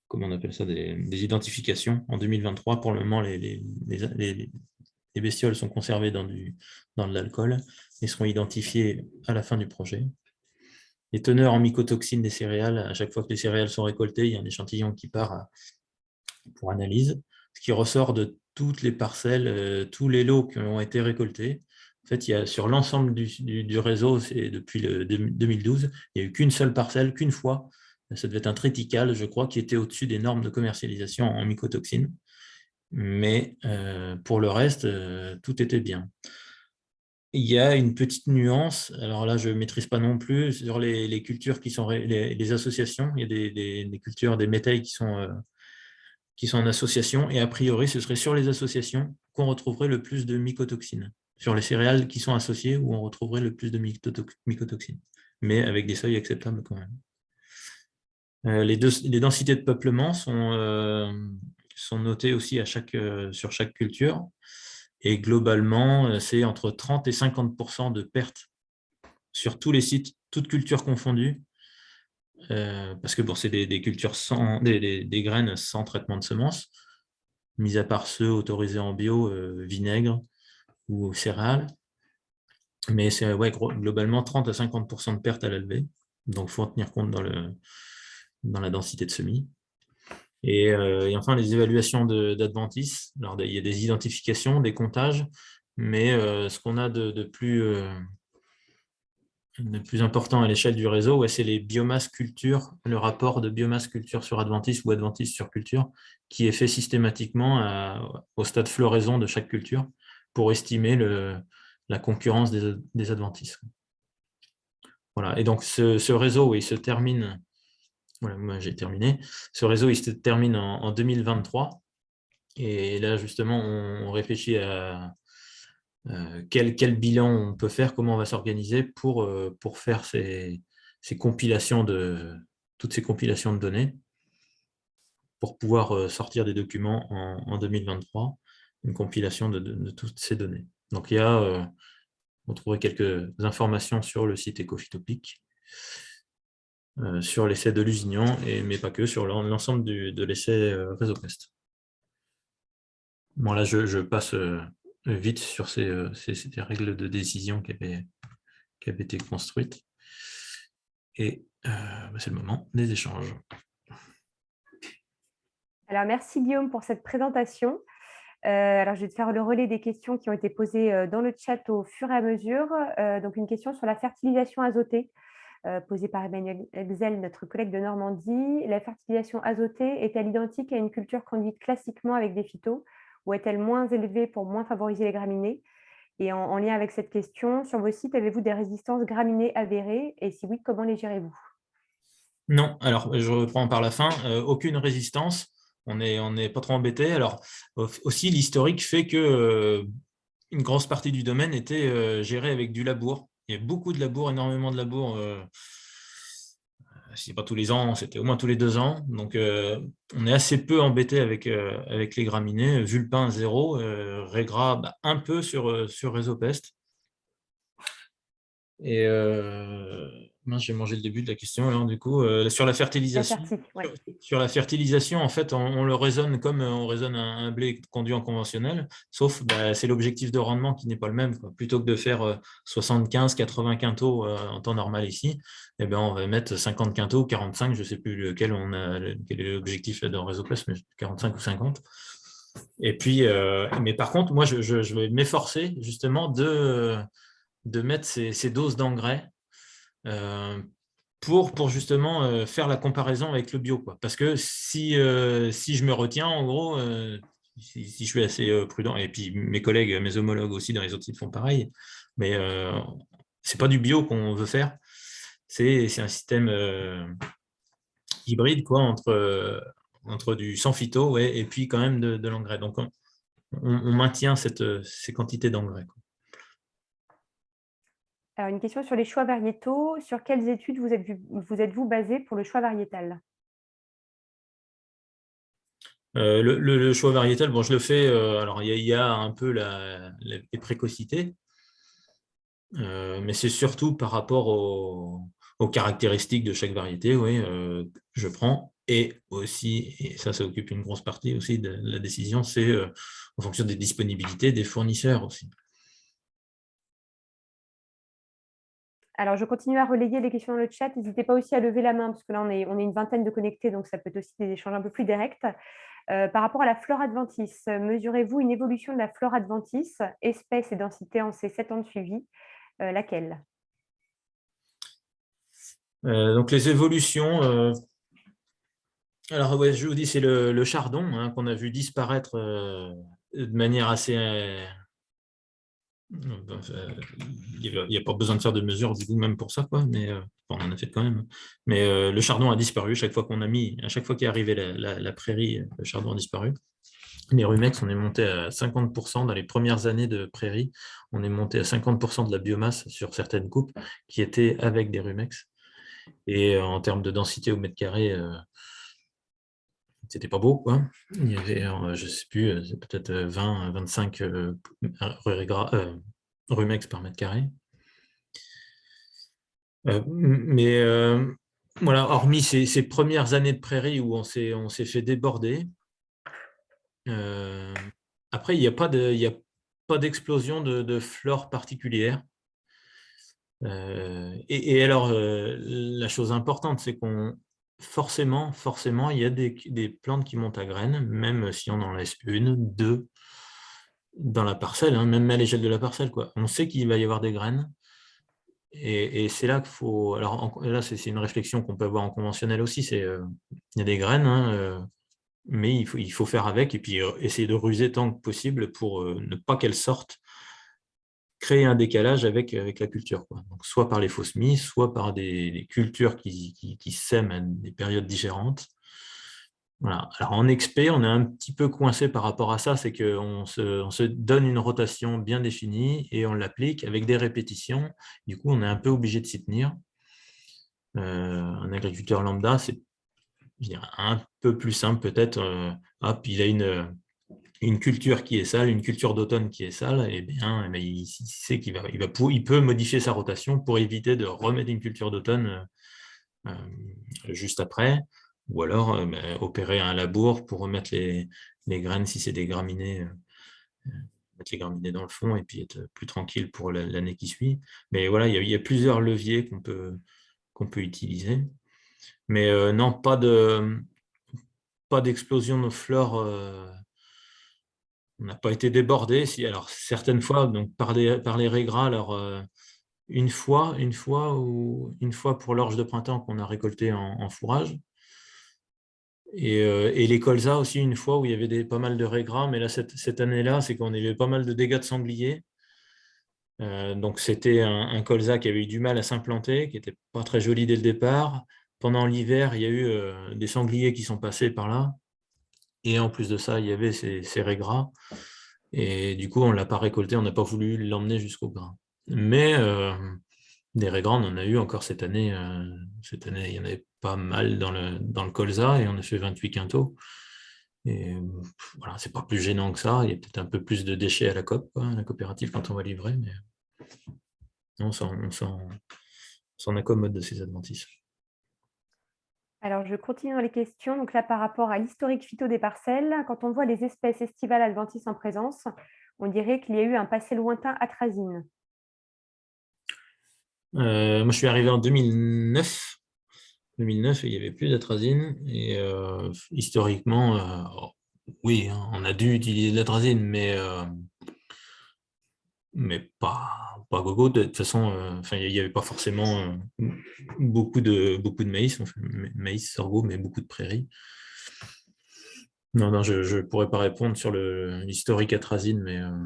comment on appelle ça, des identifications en 2023. Pour le moment, les bestioles sont conservées dans de l'alcool et seront identifiées à la fin du projet. Les teneurs en mycotoxines des céréales, à chaque fois que les céréales sont récoltées, il y a un échantillon qui part pour analyse, ce qui ressort de toutes les parcelles, tous les lots qui ont été récoltés. En fait, il y a sur l'ensemble du réseau, depuis 2012, il n'y a eu qu'une seule parcelle, qu'une fois, ça devait être un triticale, je crois, qui était au-dessus des normes de commercialisation en mycotoxines. Mais pour le reste, tout était bien. Il y a une petite nuance, alors là je ne maîtrise pas non plus, sur les cultures qui sont les associations, il y a des cultures, des métailles qui sont en association, et a priori ce serait sur les associations qu'on retrouverait le plus de mycotoxines, sur les céréales qui sont associées où on retrouverait le plus de mycotoxines, mais avec des seuils acceptables quand même. Les densités de peuplement sont notées aussi sur chaque culture. Et globalement, c'est entre 30 et 50% de pertes sur tous les sites, toutes cultures confondues, parce que bon, c'est des cultures des graines sans traitement de semences, mis à part ceux autorisés en bio, vinaigre ou céréales. Mais c'est globalement 30 à 50% de pertes à la levée. Donc, il faut en tenir compte dans la densité de semis. Et enfin, les évaluations d'adventices. Alors, il y a des identifications, des comptages, mais ce qu'on a de plus important à l'échelle du réseau, c'est les biomasses culture, le rapport de biomasse culture sur adventice ou adventice sur culture, qui est fait systématiquement au stade floraison de chaque culture pour estimer la concurrence des adventices. Voilà. Et donc, ce réseau, il se termine, voilà, moi j'ai terminé, ce réseau, il se termine en 2023. Et là, justement, on réfléchit à quel bilan on peut faire, comment on va s'organiser pour faire ces compilations toutes ces compilations de données, pour pouvoir sortir des documents en 2023, une compilation de toutes ces données. Donc, vous trouverez quelques informations sur le site Ecophytopic, sur l'essai de Lusignan, mais pas que, sur l'ensemble de l'essai RéseauPest. Bon, là, je passe vite sur ces règles de décision qui avaient été construites. Et c'est le moment des échanges. Alors, merci Guillaume pour cette présentation. Alors, je vais te faire le relais des questions qui ont été posées dans le chat au fur et à mesure. Donc, une question sur la fertilisation azotée, posée par Emmanuel Exel, notre collègue de Normandie. La fertilisation azotée est-elle identique à une culture conduite classiquement avec des phytos, ou est-elle moins élevée pour moins favoriser les graminées? Et en lien avec cette question, sur vos sites, avez-vous des résistances graminées avérées? Et si oui, comment les gérez-vous? Non, alors je reprends par la fin. Aucune résistance. On n'est pas trop embêté. Alors aussi, l'historique fait que une grosse partie du domaine était gérée avec du labour. Il y a beaucoup de labour, énormément de labour. Si ce n'est pas tous les ans, c'était au moins tous les 2 ans. Donc, on est assez peu embêté avec les graminées. Vulpin, 0. Régras, un peu sur RéseauPest. Et mince, j'ai mangé le début de la question. Alors, du coup, sur la fertilisation. Ouais. Sur la fertilisation, en fait, on le raisonne comme on raisonne un blé conduit en conventionnel, sauf c'est l'objectif de rendement qui n'est pas le même, quoi. Plutôt que de faire 75, 80 quintaux en temps normal ici, eh ben, on va mettre 50 quintaux, 45, je ne sais plus quel est l'objectif dans RéseauPest, mais 45 ou 50. Et puis, mais par contre, moi, je vais m'efforcer justement de mettre ces doses d'engrais pour justement faire la comparaison avec le bio, quoi. Parce que si je me retiens, en gros, si je suis assez prudent, et puis mes collègues, mes homologues aussi dans les autres sites font pareil, mais c'est pas du bio qu'on veut faire, c'est un système hybride, quoi, entre du sans phyto, ouais, et puis quand même de l'engrais. Donc on maintient ces quantités d'engrais, quoi. Alors, une question sur les choix variétaux. Sur quelles études vous êtes-vous basé pour le choix variétal? Le choix variétal, bon, je le fais. Alors, il y a un peu les précocités, mais c'est surtout par rapport aux caractéristiques de chaque variété, oui, je prends. Et aussi, et ça occupe une grosse partie aussi de la décision, c'est en fonction des disponibilités des fournisseurs aussi. Alors, je continue à relayer les questions dans le chat. N'hésitez pas aussi à lever la main, parce que là, on est une vingtaine de connectés, donc ça peut être aussi des échanges un peu plus directs. Par rapport à la flore adventice, mesurez-vous une évolution de la flore adventice, espèce et densité en ces 7 ans de suivi? Laquelle? Donc, les évolutions, alors ouais, je vous dis, c'est le chardon, hein, qu'on a vu disparaître de manière assez... il n'y a pas besoin de faire de mesures du coup même pour ça, quoi, mais on en a fait quand même. Mais le chardon a disparu à chaque fois qu'est arrivée la prairie, le chardon a disparu. Les rumex, on est monté à 50% dans les premières années de prairie. On est monté à 50% de la biomasse sur certaines coupes qui étaient avec des rumex. Et en termes de densité au mètre carré, c'était pas beau, quoi. Il y avait, je sais plus, peut-être 20, 25 rumex par mètre carré. Mais voilà, hormis ces premières années de prairie où on s'est fait déborder, après, il n'y a pas d'explosion de flore particulière. Et alors, la chose importante, c'est qu'on forcément, il y a des plantes qui montent à graines, même si on en laisse une, deux dans la parcelle, hein, même à l'échelle de la parcelle, quoi. On sait qu'il va y avoir des graines. Et c'est là qu'il faut... Alors là, c'est une réflexion qu'on peut avoir en conventionnel aussi. Il y a des graines, hein, mais il faut faire avec et puis essayer de ruser tant que possible pour ne pas qu'elles sortent créer un décalage avec la culture, quoi. Donc, soit par les fausses mises, soit par des cultures qui sèment à des périodes différentes. Voilà. Alors en expé, on est un petit peu coincé par rapport à ça, c'est qu'on se donne une rotation bien définie et on l'applique avec des répétitions. Du coup, on est un peu obligé de s'y tenir. Un agriculteur lambda, c'est, je dirais, un peu plus simple peut-être. Hop, il a une culture qui est sale, une culture d'automne qui est sale, et bien, il sait il peut modifier sa rotation pour éviter de remettre une culture d'automne juste après, ou alors opérer un labour pour remettre les graines si c'est des graminées, mettre les graminées dans le fond et puis être plus tranquille pour l'année qui suit. Mais voilà, il y a plusieurs leviers qu'on peut utiliser. Mais non, pas d'explosion de fleurs. On n'a pas été débordé. Si, alors certaines fois, donc par les raigrats, alors une fois pour l'orge de printemps qu'on a récolté en fourrage. Et les colzas aussi, une fois où il y avait pas mal de raigrats, mais là, cette année-là, c'est qu'on avait pas mal de dégâts de sangliers. Donc, c'était un colza qui avait eu du mal à s'implanter, qui n'était pas très joli dès le départ. Pendant l'hiver, il y a eu des sangliers qui sont passés par là. Et en plus de ça, il y avait ces raigrats. Et du coup, on ne l'a pas récolté, on n'a pas voulu l'emmener jusqu'au grain. Mais des raigrats, on en a eu encore cette année. Cette année, il y en avait pas mal dans le colza et on a fait 28 quintaux. Et voilà, c'est pas plus gênant que ça. Il y a peut-être un peu plus de déchets à la COP, quoi, à la coopérative, quand on va livrer, mais on s'en accommode de ces adventices. Alors, je continue dans les questions. Donc là, par rapport à l'historique phyto des parcelles, quand on voit les espèces estivales adventices en présence, on dirait qu'il y a eu un passé lointain atrazine. Moi, je suis arrivé en 2009. 2009, il n'y avait plus d'atrazine. Et historiquement, oui, hein, on a dû utiliser de l'atrazine, mais pas gogo. De toute façon, enfin, il n'y avait pas forcément beaucoup de maïs, enfin, maïs, sorgho, mais beaucoup de prairies. Non, non, je ne pourrais pas répondre sur l'historique atrazine, mais non,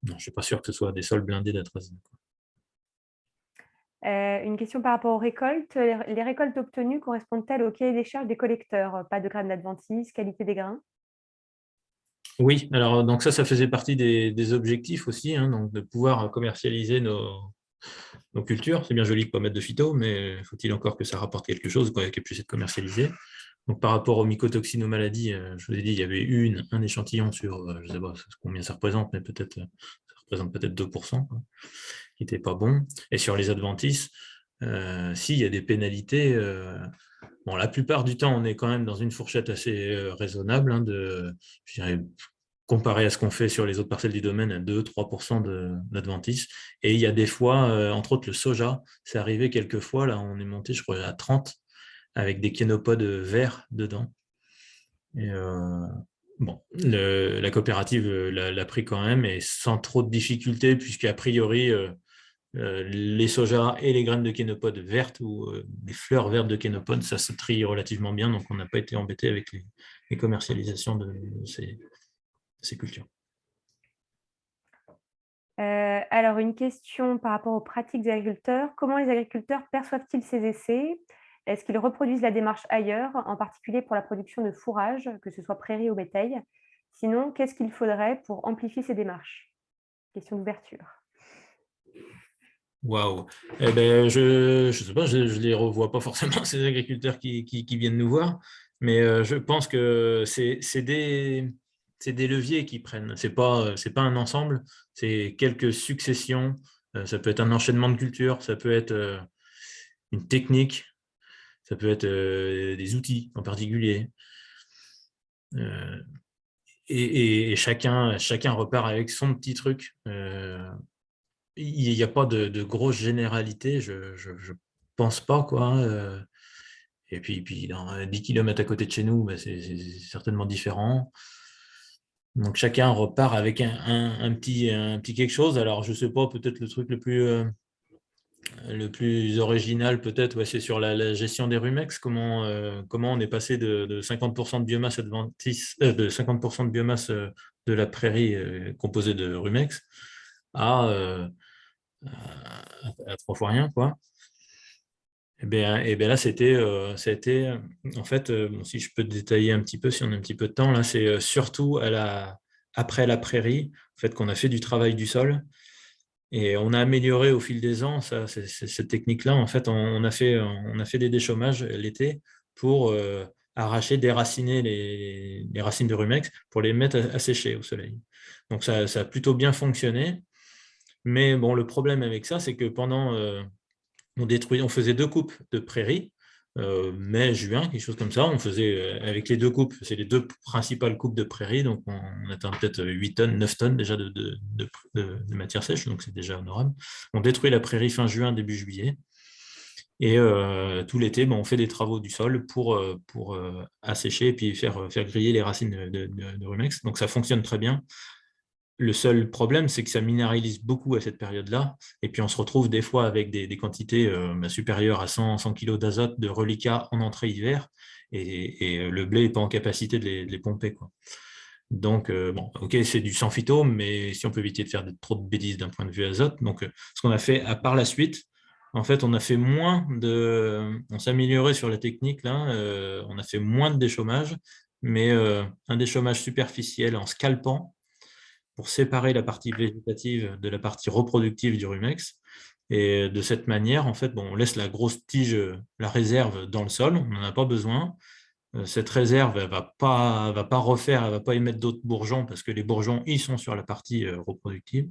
je ne suis pas sûr que ce soit des sols blindés d'atrazine. Une question par rapport aux récoltes. Les récoltes obtenues correspondent-elles au cahier des charges des collecteurs? Pas de graines d'adventice, qualité des grains? Oui, alors donc ça faisait partie des objectifs aussi, hein, donc de pouvoir commercialiser nos cultures. C'est bien joli de ne pas mettre de phyto, mais faut-il encore que ça rapporte quelque chose, qu'elle puisse être commercialisée. Donc par rapport aux mycotoxines aux maladies, je vous ai dit, il y avait un échantillon sur, je ne sais pas combien ça représente, mais ça représente peut-être 2%, quoi, qui n'était pas bon. Et sur les adventices, s'il y a des pénalités, bon, la plupart du temps, on est quand même dans une fourchette assez raisonnable, hein, je dirais, comparé à ce qu'on fait sur les autres parcelles du domaine, à 2-3% d'adventice. Et il y a des fois, entre autres le soja, c'est arrivé quelques fois, là on est monté, je crois, à 30, avec des kénopodes verts dedans. Et bon, la coopérative l'a pris quand même, et sans trop de difficultés, puisqu'a priori, les sojas et les graines de kénopodes vertes ou les fleurs vertes de kénopodes, ça se trie relativement bien, donc on n'a pas été embêté avec les commercialisations de ces cultures. Alors, une question par rapport aux pratiques des agriculteurs. Comment les agriculteurs perçoivent-ils ces essais? Est-ce qu'ils reproduisent la démarche ailleurs, en particulier pour la production de fourrage, que ce soit prairie ou bétail? Sinon, qu'est-ce qu'il faudrait pour amplifier ces démarches? Question d'ouverture. Waouh! Eh ben, je sais pas, je les revois pas forcément, ces agriculteurs qui viennent nous voir, mais je pense que c'est des leviers qu'ils prennent. C'est pas un ensemble, c'est quelques successions. Ça peut être un enchaînement de cultures, ça peut être une technique, ça peut être des outils en particulier. Euh, et chacun repart avec son petit truc. Il n'y a pas de grosse généralité, je pense pas, quoi. Et puis dans 10 km à côté de chez nous, c'est certainement différent. Donc chacun repart avec un petit quelque chose. Alors je sais pas, peut-être le truc le plus original, peut-être, ouais, c'est sur la gestion des rumex. Comment on est passé de 50% de biomasse adventice, de 50% de biomasse de la prairie composée de rumex à 3 fois rien, quoi. Et bien là, ça a été, en fait, bon, si je peux te détailler un petit peu, si on a un petit peu de temps, là, c'est surtout après la prairie, en fait, qu'on a fait du travail du sol. Et on a amélioré au fil des ans cette technique-là. En fait, on a fait des déchômages l'été pour arracher, déraciner les racines de rumex pour les mettre à sécher au soleil. Donc ça a plutôt bien fonctionné. Mais bon, le problème avec ça, c'est que pendant on faisait 2 coupes de prairies, mai, juin, quelque chose comme ça. On faisait avec les 2 coupes, c'est les 2 principales coupes de prairies, donc on atteint peut-être 8 tonnes, 9 tonnes déjà de matière sèche, donc c'est déjà honorable. On détruit la prairie fin juin, début juillet. Et tout l'été, on fait des travaux du sol pour assécher et puis faire griller les racines de rumex. Donc ça fonctionne très bien. Le seul problème, c'est que ça minéralise beaucoup à cette période-là. Et puis, on se retrouve des fois avec des quantités supérieures à 100 kg d'azote de reliquat en entrée hiver. Et le blé n'est pas en capacité de les pomper, quoi. Donc, bon, OK, c'est du sans phyto, mais si on peut éviter de faire trop de bêtises d'un point de vue azote. Donc, ce qu'on a fait par la suite, en fait, on s'est amélioré sur la technique, là. On a fait moins de déchômage, mais un déchômage superficiel en scalpant pour séparer la partie végétative de la partie reproductive du rumex. Et de cette manière, en fait, on laisse la grosse tige, la réserve dans le sol, on n'en a pas besoin. Cette réserve, elle va pas refaire, elle va pas émettre d'autres bourgeons parce que les bourgeons, ils sont sur la partie reproductive.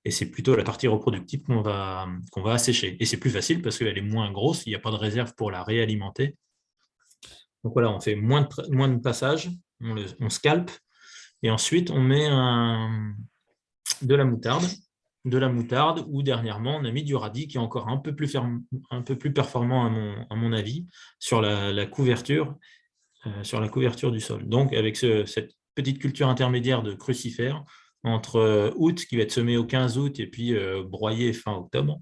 Et c'est plutôt la partie reproductive qu'on va assécher. Et c'est plus facile parce qu'elle est moins grosse, il n'y a pas de réserve pour la réalimenter. Donc voilà, on fait moins de passages, on scalpe, et ensuite on met de la moutarde, ou dernièrement, on a mis du radis qui est encore un peu plus performant à mon avis sur la couverture, du sol. Donc, avec cette petite culture intermédiaire de crucifères, entre août, qui va être semé au 15 août, et puis broyé fin octobre,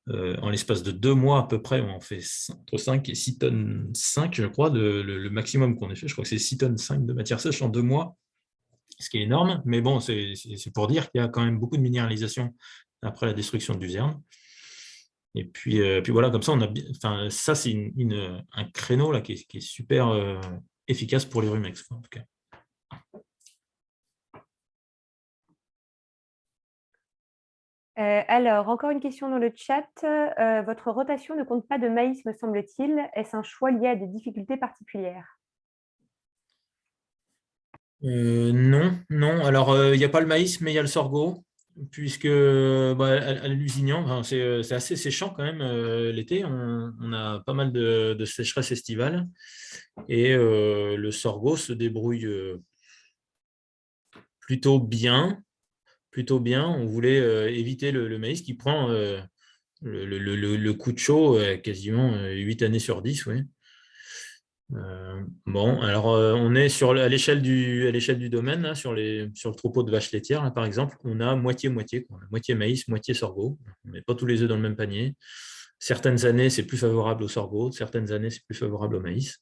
en l'espace de 2 mois à peu près, on fait entre 5 et 6 tonnes 5, je crois, le maximum qu'on ait fait. Je crois que c'est 6 tonnes 5 de matière sèche en 2 mois, ce qui est énorme, mais bon, c'est pour dire qu'il y a quand même beaucoup de minéralisation après la destruction de luzerne. Et puis voilà, comme ça, ça, c'est un créneau là, qui est super efficace pour les rumex, en tout cas. Alors, encore une question dans le chat. Votre rotation ne compte pas de maïs, me semble-t-il. Est-ce un choix lié à des difficultés particulières? Non, non. Alors, il n'y a pas le maïs, mais il y a le sorgho, puisque à Lusignan, enfin, c'est assez séchant quand même l'été. On a pas mal de sécheresse estivale. Et le sorgho se débrouille plutôt bien. Plutôt bien. On voulait éviter le maïs qui prend le coup de chaud quasiment 8 années sur 10. Oui. Bon, alors on est à l'échelle du domaine, là, sur le troupeau de vaches laitières, là, par exemple, on a moitié-moitié, quoi. On a moitié maïs, moitié sorgho. On ne met pas tous les œufs dans le même panier. Certaines années, c'est plus favorable au sorgho, certaines années, c'est plus favorable au maïs.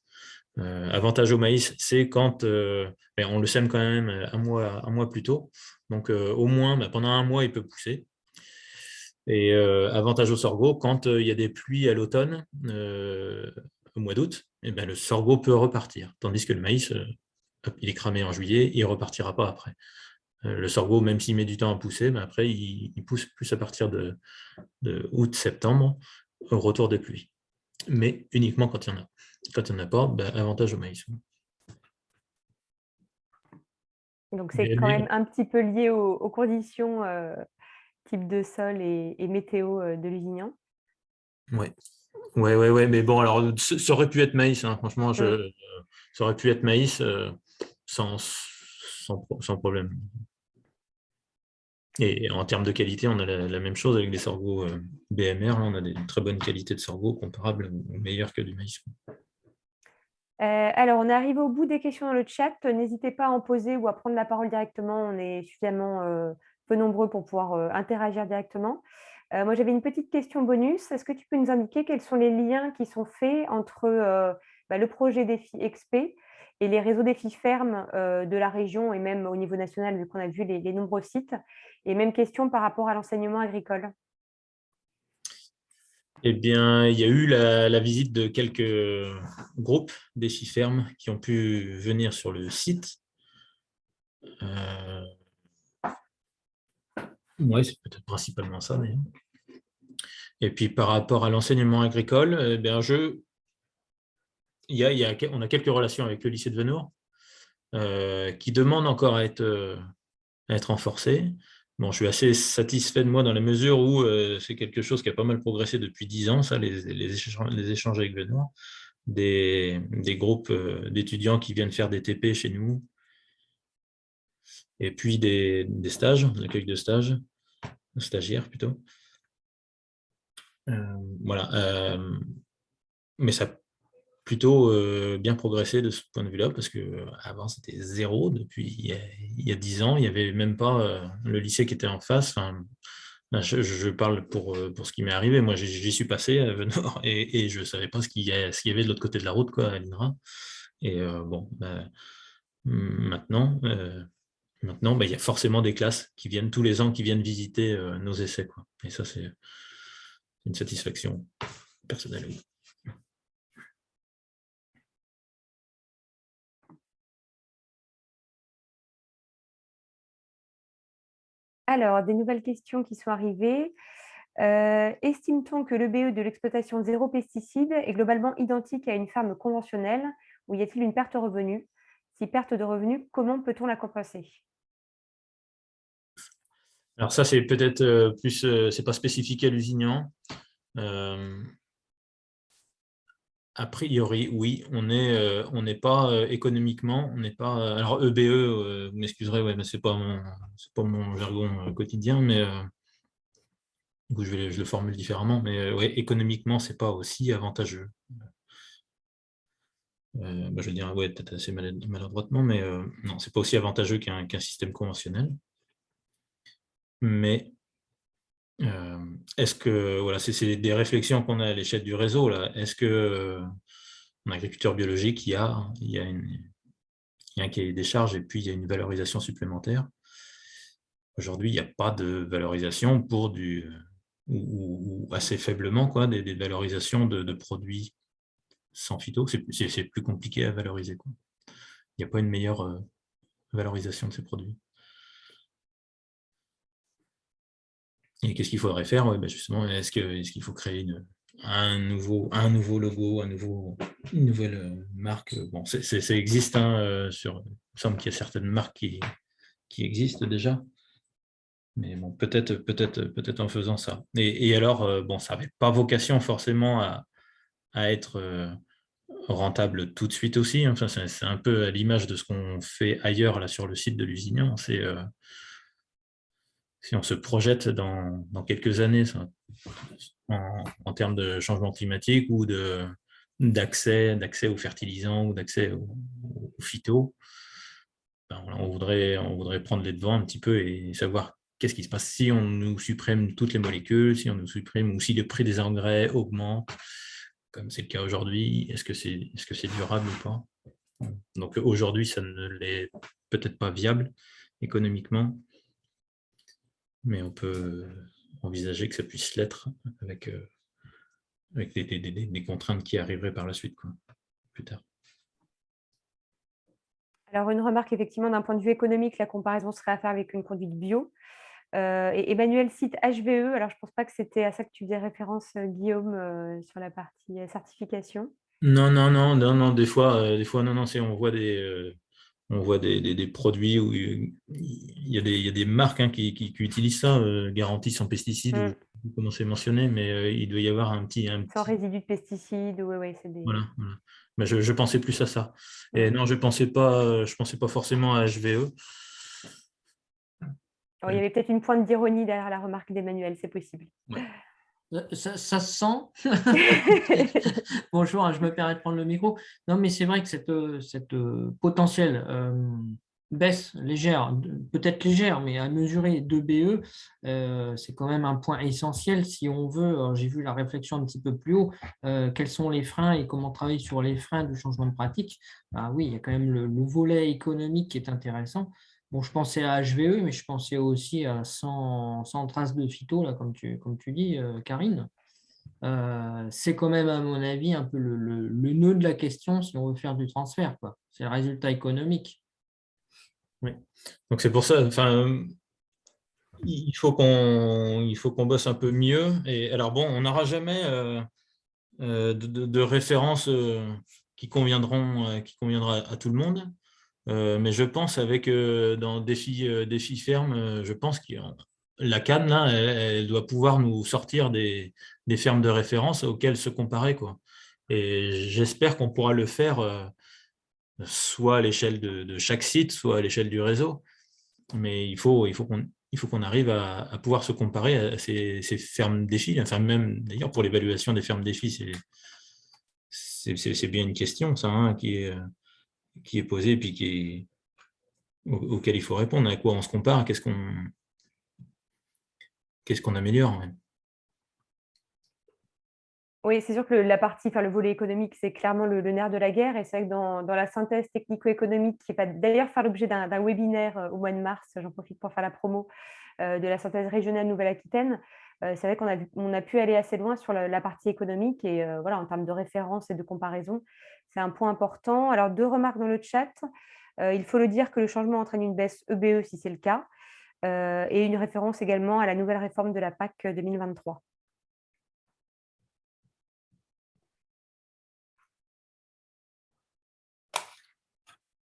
Avantage au maïs, c'est quand on le sème quand même un mois plus tôt. Donc au moins, pendant un mois, il peut pousser. Et avantage au sorgho, quand il y a des pluies à l'automne, au mois d'août, le sorgho peut repartir. Tandis que le maïs, il est cramé en juillet, il ne repartira pas après. Le sorgho, même s'il met du temps à pousser, après, il pousse plus à partir de août-septembre, au retour des pluies. Mais uniquement quand il y en a. Quand il n'y en a pas, avantage au maïs. Donc, c'est quand même un petit peu lié aux conditions type de sol et météo de Lusignan. Ouais. Ouais, mais bon, alors ça aurait pu être maïs, hein. Franchement, ça aurait pu être maïs sans problème. Et en termes de qualité, on a la même chose avec des sorgho BMR, hein. On a des très bonnes qualités de sorgho comparables ou meilleures que du maïs. Alors, on arrive au bout des questions dans le chat. N'hésitez pas à en poser ou à prendre la parole directement. On est suffisamment peu nombreux pour pouvoir interagir directement. Moi, j'avais une petite question bonus. Est-ce que tu peux nous indiquer quels sont les liens qui sont faits entre le projet Défi XP et les réseaux défis fermes de la région et même au niveau national, vu qu'on a vu les nombreux sites. Et même question par rapport à l'enseignement agricole. Eh bien, il y a eu la visite de quelques groupes défis fermes qui ont pu venir sur le site. Oui, c'est peut-être principalement ça, d'ailleurs. Et puis, par rapport à l'enseignement agricole, eh bien, on a quelques relations avec le lycée de Venours qui demandent encore à être renforcées. Bon, je suis assez satisfait de moi dans la mesure où c'est quelque chose qui a pas mal progressé depuis 10 ans, ça, les échanges avec Venours. Des groupes d'étudiants qui viennent faire des TP chez nous, et puis des stages, l'accueil de stages, stagiaires plutôt. Voilà. Mais ça a plutôt bien progressé de ce point de vue-là, parce qu'avant, c'était zéro. Depuis il y a 10 ans, il n'y avait même pas le lycée qui était en face. Enfin, là, je parle pour ce qui m'est arrivé. Moi, j'y suis passé à Venor et je ne savais pas ce qu'il y avait de l'autre côté de la route, quoi, à l'INRA. Et bon, maintenant, il y a forcément des classes qui viennent tous les ans, qui viennent visiter nos essais, quoi. Et ça, c'est une satisfaction personnelle. Oui. Alors, des nouvelles questions qui sont arrivées. Estime-t-on que l'EBE de l'exploitation zéro pesticide est globalement identique à une ferme conventionnelle ou y a-t-il une perte de revenus? Si perte de revenus, comment peut-on la compenser? Alors ça, c'est peut-être plus, c'est pas spécifique à Lusignan. A priori, oui, on n'est pas économiquement, on n'est pas. Alors EBE, vous m'excuserez, ouais, mais c'est pas mon jargon quotidien, mais je le formule différemment, mais ouais, économiquement, c'est pas aussi avantageux. Je dirais, ouais, peut-être assez maladroitement, mais non, c'est pas aussi avantageux qu'un système conventionnel. Mais est-ce que, voilà, c'est des réflexions qu'on a à l'échelle du réseau, là. Est-ce que en agriculture biologique, il y a un cahier des charges et puis il y a une valorisation supplémentaire? Aujourd'hui, il n'y a pas de valorisation pour ou assez faiblement, quoi, des valorisations de produits sans phyto. C'est plus compliqué à valoriser, quoi. Il n'y a pas une meilleure valorisation de ces produits. Et qu'est-ce qu'il faudrait faire? Ouais, justement, est-ce qu'il faut créer un nouveau logo, une nouvelle marque? Bon, ça existe, hein, il me semble qu'il y a certaines marques qui existent déjà. Mais bon, peut-être en faisant ça. Et alors, bon, ça n'avait pas vocation forcément à être rentable tout de suite aussi. Enfin, c'est un peu à l'image de ce qu'on fait ailleurs là sur le site de Lusignan. Si on se projette dans quelques années en termes de changement climatique ou d'accès aux fertilisants ou d'accès aux phytos, ben, on voudrait prendre les devants un petit peu et savoir qu'est-ce qui se passe si on nous supprime toutes les molécules, si on nous supprime ou si le prix des engrais augmente, comme c'est le cas aujourd'hui. Est-ce que c'est durable ou pas? Donc aujourd'hui, ça ne l'est peut-être pas viable économiquement, mais on peut envisager que ça puisse l'être avec des contraintes qui arriveraient par la suite, quoi, plus tard. Alors, une remarque, effectivement, d'un point de vue économique, la comparaison serait à faire avec une conduite bio. Et Emmanuel cite HVE. Alors, je ne pense pas que c'était à ça que tu faisais référence, Guillaume, sur la partie certification. Non, des fois, non, on voit des produits où il y a des marques, hein, qui utilisent ça, garantie sans pesticides, ou comme on s'est mentionné, mais il doit y avoir un petit. Sans résidus de pesticides, oui, c'est des. Voilà. Mais je pensais plus à ça. Et non, je pensais pas forcément à HVE. Il y avait peut-être une pointe d'ironie derrière la remarque d'Emmanuel, c'est possible. Ouais. Ça se sent. Bonjour, je me permets de prendre le micro. Non, mais c'est vrai que cette potentielle baisse légère, peut-être légère, mais à mesurer de BE, c'est quand même un point essentiel si on veut, j'ai vu la réflexion un petit peu plus haut, quels sont les freins et comment travailler sur les freins du changement de pratique. Bah oui, il y a quand même le volet économique qui est intéressant. Bon, je pensais à HVE, mais je pensais aussi à 100 traces de phyto, là, comme tu dis, Karine. C'est quand même, à mon avis, un peu le nœud de la question si on veut faire du transfert, quoi. C'est le résultat économique. Oui. Donc c'est pour ça, enfin, il faut qu'on bosse un peu mieux. Et alors bon, on n'aura jamais de références qui conviendra à tout le monde. Mais je pense avec dans défi ferme, je pense que la CAN là, elle doit pouvoir nous sortir des fermes de référence auxquelles se comparer, quoi. Et j'espère qu'on pourra le faire soit à l'échelle de chaque site, soit à l'échelle du réseau. Mais il faut qu'on arrive à pouvoir se comparer à ces fermes défis. Enfin, même d'ailleurs pour l'évaluation des fermes défis, c'est bien une question, ça, hein, qui est posée et puis auquel il faut répondre. À quoi on se compare, qu'est-ce qu'on améliore, ouais. Oui, c'est sûr que la partie, enfin, le volet économique, c'est clairement le nerf de la guerre. Et c'est vrai que dans la synthèse technico-économique, qui va d'ailleurs faire l'objet d'un webinaire au mois de mars, j'en profite pour faire la promo, de la synthèse régionale Nouvelle-Aquitaine, c'est vrai on a pu aller assez loin sur la partie économique. Et voilà, en termes de référence et de comparaison, c'est un point important. Alors, 2 remarques dans le chat. Il faut le dire que le changement entraîne une baisse EBE si c'est le cas, et une référence également à la nouvelle réforme de la PAC 2023.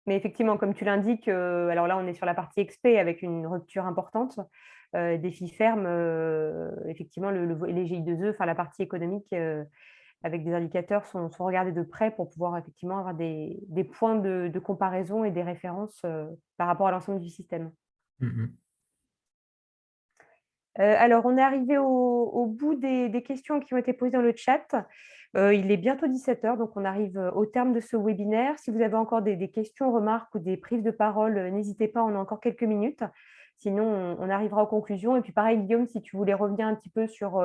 Mais effectivement, comme tu l'indiques, alors là, on est sur la partie expé avec une rupture importante, défi ferme, effectivement, les GI2E, enfin la partie économique, avec des indicateurs sont regardés de près pour pouvoir effectivement avoir des points de comparaison et des références, par rapport à l'ensemble du système. Mhm. Alors, on est arrivé au bout des questions qui ont été posées dans le chat. Il est bientôt 17 h, donc on arrive au terme de ce webinaire. Si vous avez encore des questions, remarques ou des prises de parole, n'hésitez pas, on a encore quelques minutes. Sinon, on arrivera aux conclusions. Et puis pareil, Guillaume, si tu voulais revenir un petit peu sur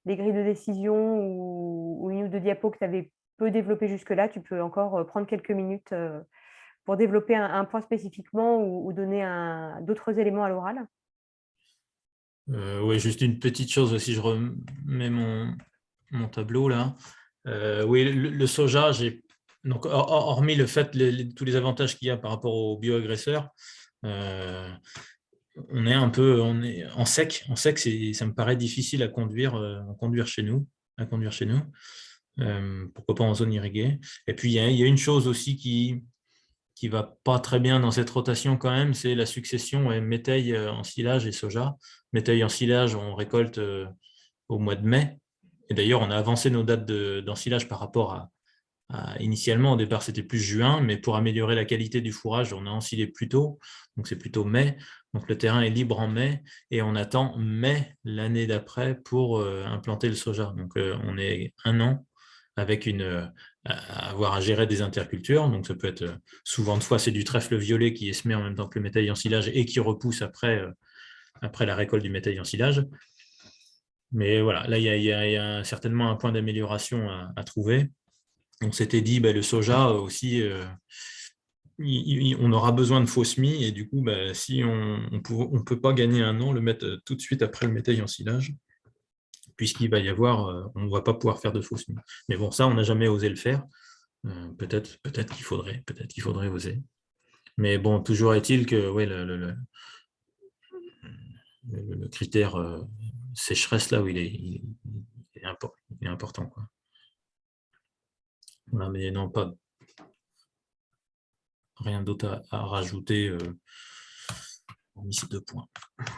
les grilles de décision ou une ou deux diapos que tu avais peu développées jusque-là, tu peux encore prendre quelques minutes pour développer un point spécifiquement ou donner d'autres éléments à l'oral. Oui, juste une petite chose aussi, je remets mon tableau là. Oui, le soja, donc hormis le fait, tous les avantages qu'il y a par rapport aux bioagresseurs, on est en sec. En sec, ça me paraît difficile à conduire chez nous. Pourquoi pas en zone irriguée. Et puis il y a une chose aussi qui va pas très bien dans cette rotation quand même, c'est la succession métail en silage et soja. Métail en silage, on récolte au mois de mai. Et d'ailleurs, on a avancé nos dates d'ensilage par rapport initialement, au départ, c'était plus juin, mais pour améliorer la qualité du fourrage, on a ensilé plus tôt, donc c'est plutôt mai. Donc le terrain est libre en mai et on attend mai l'année d'après pour implanter le soja. Donc on est un an avec à avoir à gérer des intercultures. Donc ça peut être souvent de fois c'est du trèfle violet qui est semé en même temps que le métail en silage et qui repousse après la récolte du métail en silage. Mais voilà, là il y a certainement un point d'amélioration à trouver. On s'était dit, le soja aussi, on aura besoin de faux semis et du coup, si on peut pas gagner un an, le mettre tout de suite après le métail en silage, puisqu'il va y avoir, on ne va pas pouvoir faire de faux semis. Mais bon, ça, on n'a jamais osé le faire. Peut-être qu'il faudrait oser. Mais bon, toujours est-il que ouais, le critère sécheresse, là où il est important, quoi. Voilà, mais non, pas rien d'autre à rajouter. Hormis ces 2 points.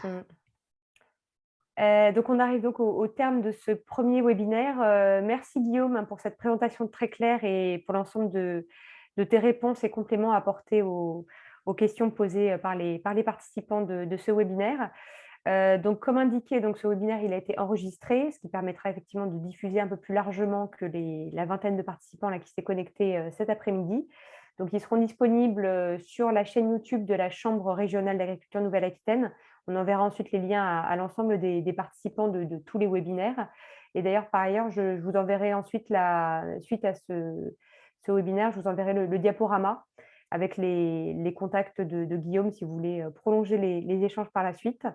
Mmh. Donc on arrive donc au terme de ce premier webinaire. Merci Guillaume, hein, pour cette présentation très claire et pour l'ensemble de tes réponses et compléments apportés aux questions posées par les participants de ce webinaire. Donc comme indiqué, donc ce webinaire il a été enregistré, ce qui permettra effectivement de diffuser un peu plus largement que la vingtaine de participants là qui s'est connectés cet après-midi. Donc, ils seront disponibles sur la chaîne YouTube de la Chambre régionale d'agriculture Nouvelle-Aquitaine. On enverra ensuite les liens à l'ensemble des participants de tous les webinaires. Et d'ailleurs, par ailleurs, je vous enverrai ensuite, suite à ce webinaire, je vous enverrai le diaporama avec les contacts de Guillaume si vous voulez prolonger les échanges par la suite.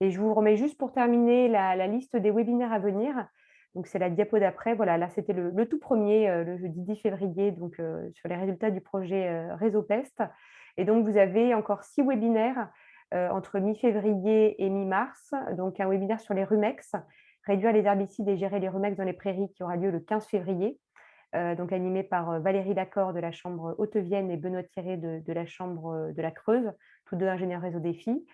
Et je vous remets juste pour terminer la liste des webinaires à venir. Donc, c'est la diapo d'après. Voilà, là, c'était le tout premier, le jeudi 10 février, donc sur les résultats du projet Réseau Pest. Et donc, vous avez encore 6 webinaires entre mi-février et mi-mars. Donc, un webinaire sur les rumex, réduire les herbicides et gérer les rumex dans les prairies, qui aura lieu le 15 février. Donc animé par Valérie Lacor de la Chambre Haute-Vienne et Benoît Thierry de la Chambre de la Creuse, tous deux ingénieurs réseau défi.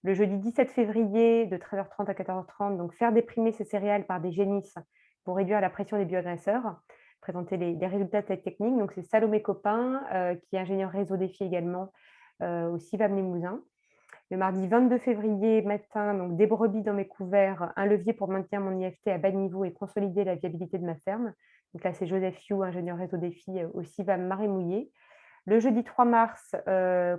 Le jeudi 17 février de 13h30 à 14h30, donc faire déprimer ces céréales par des génisses pour réduire la pression des bioagresseurs, présenter les résultats de cette technique. Donc c'est Salomé Copin, qui est ingénieur réseau défi également au CIVAM Limousin. Le mardi 22 février matin, donc des brebis dans mes couverts, un levier pour maintenir mon IFT à bas niveau et consolider la viabilité de ma ferme. Donc là, c'est Joseph You, ingénieur réseau défi au CIVAM Marais Mouillé. Le jeudi 3 mars,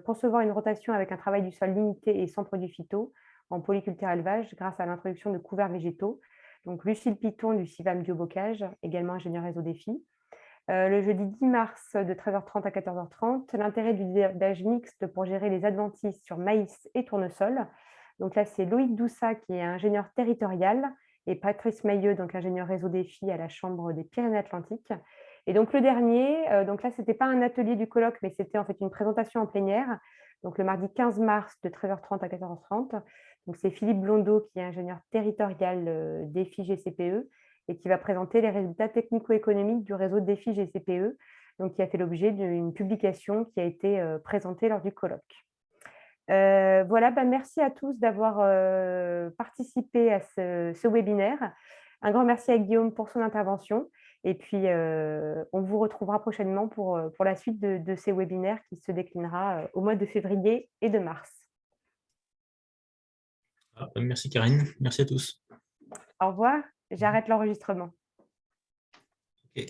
concevoir une rotation avec un travail du sol limité et sans produits phyto en polyculture élevage grâce à l'introduction de couverts végétaux. Donc Lucille Piton du CIVAM Biobocage, également ingénieur réseau défi. Le jeudi 10 mars de 13h30 à 14h30, l'intérêt du débardage mixte pour gérer les adventices sur maïs et tournesol. Donc là, c'est Loïc Doussa qui est ingénieur territorial et Patrice Mailleux, donc ingénieur réseau défi à la Chambre des Pyrénées-Atlantiques. Et donc le dernier, donc là, ce n'était pas un atelier du colloque, mais c'était en fait une présentation en plénière. Donc le mardi 15 mars de 13h30 à 14h30. Donc c'est Philippe Blondeau qui est ingénieur territorial défi GCPE et qui va présenter les résultats technico-économiques du réseau défi GCPE, donc qui a fait l'objet d'une publication qui a été présentée lors du colloque. Voilà, merci à tous d'avoir participé à ce webinaire. Un grand merci à Guillaume pour son intervention. Et puis, on vous retrouvera prochainement pour la suite de ces webinaires qui se déclinera au mois de février et de mars. Merci Karine, merci à tous. Au revoir, j'arrête l'enregistrement. Okay.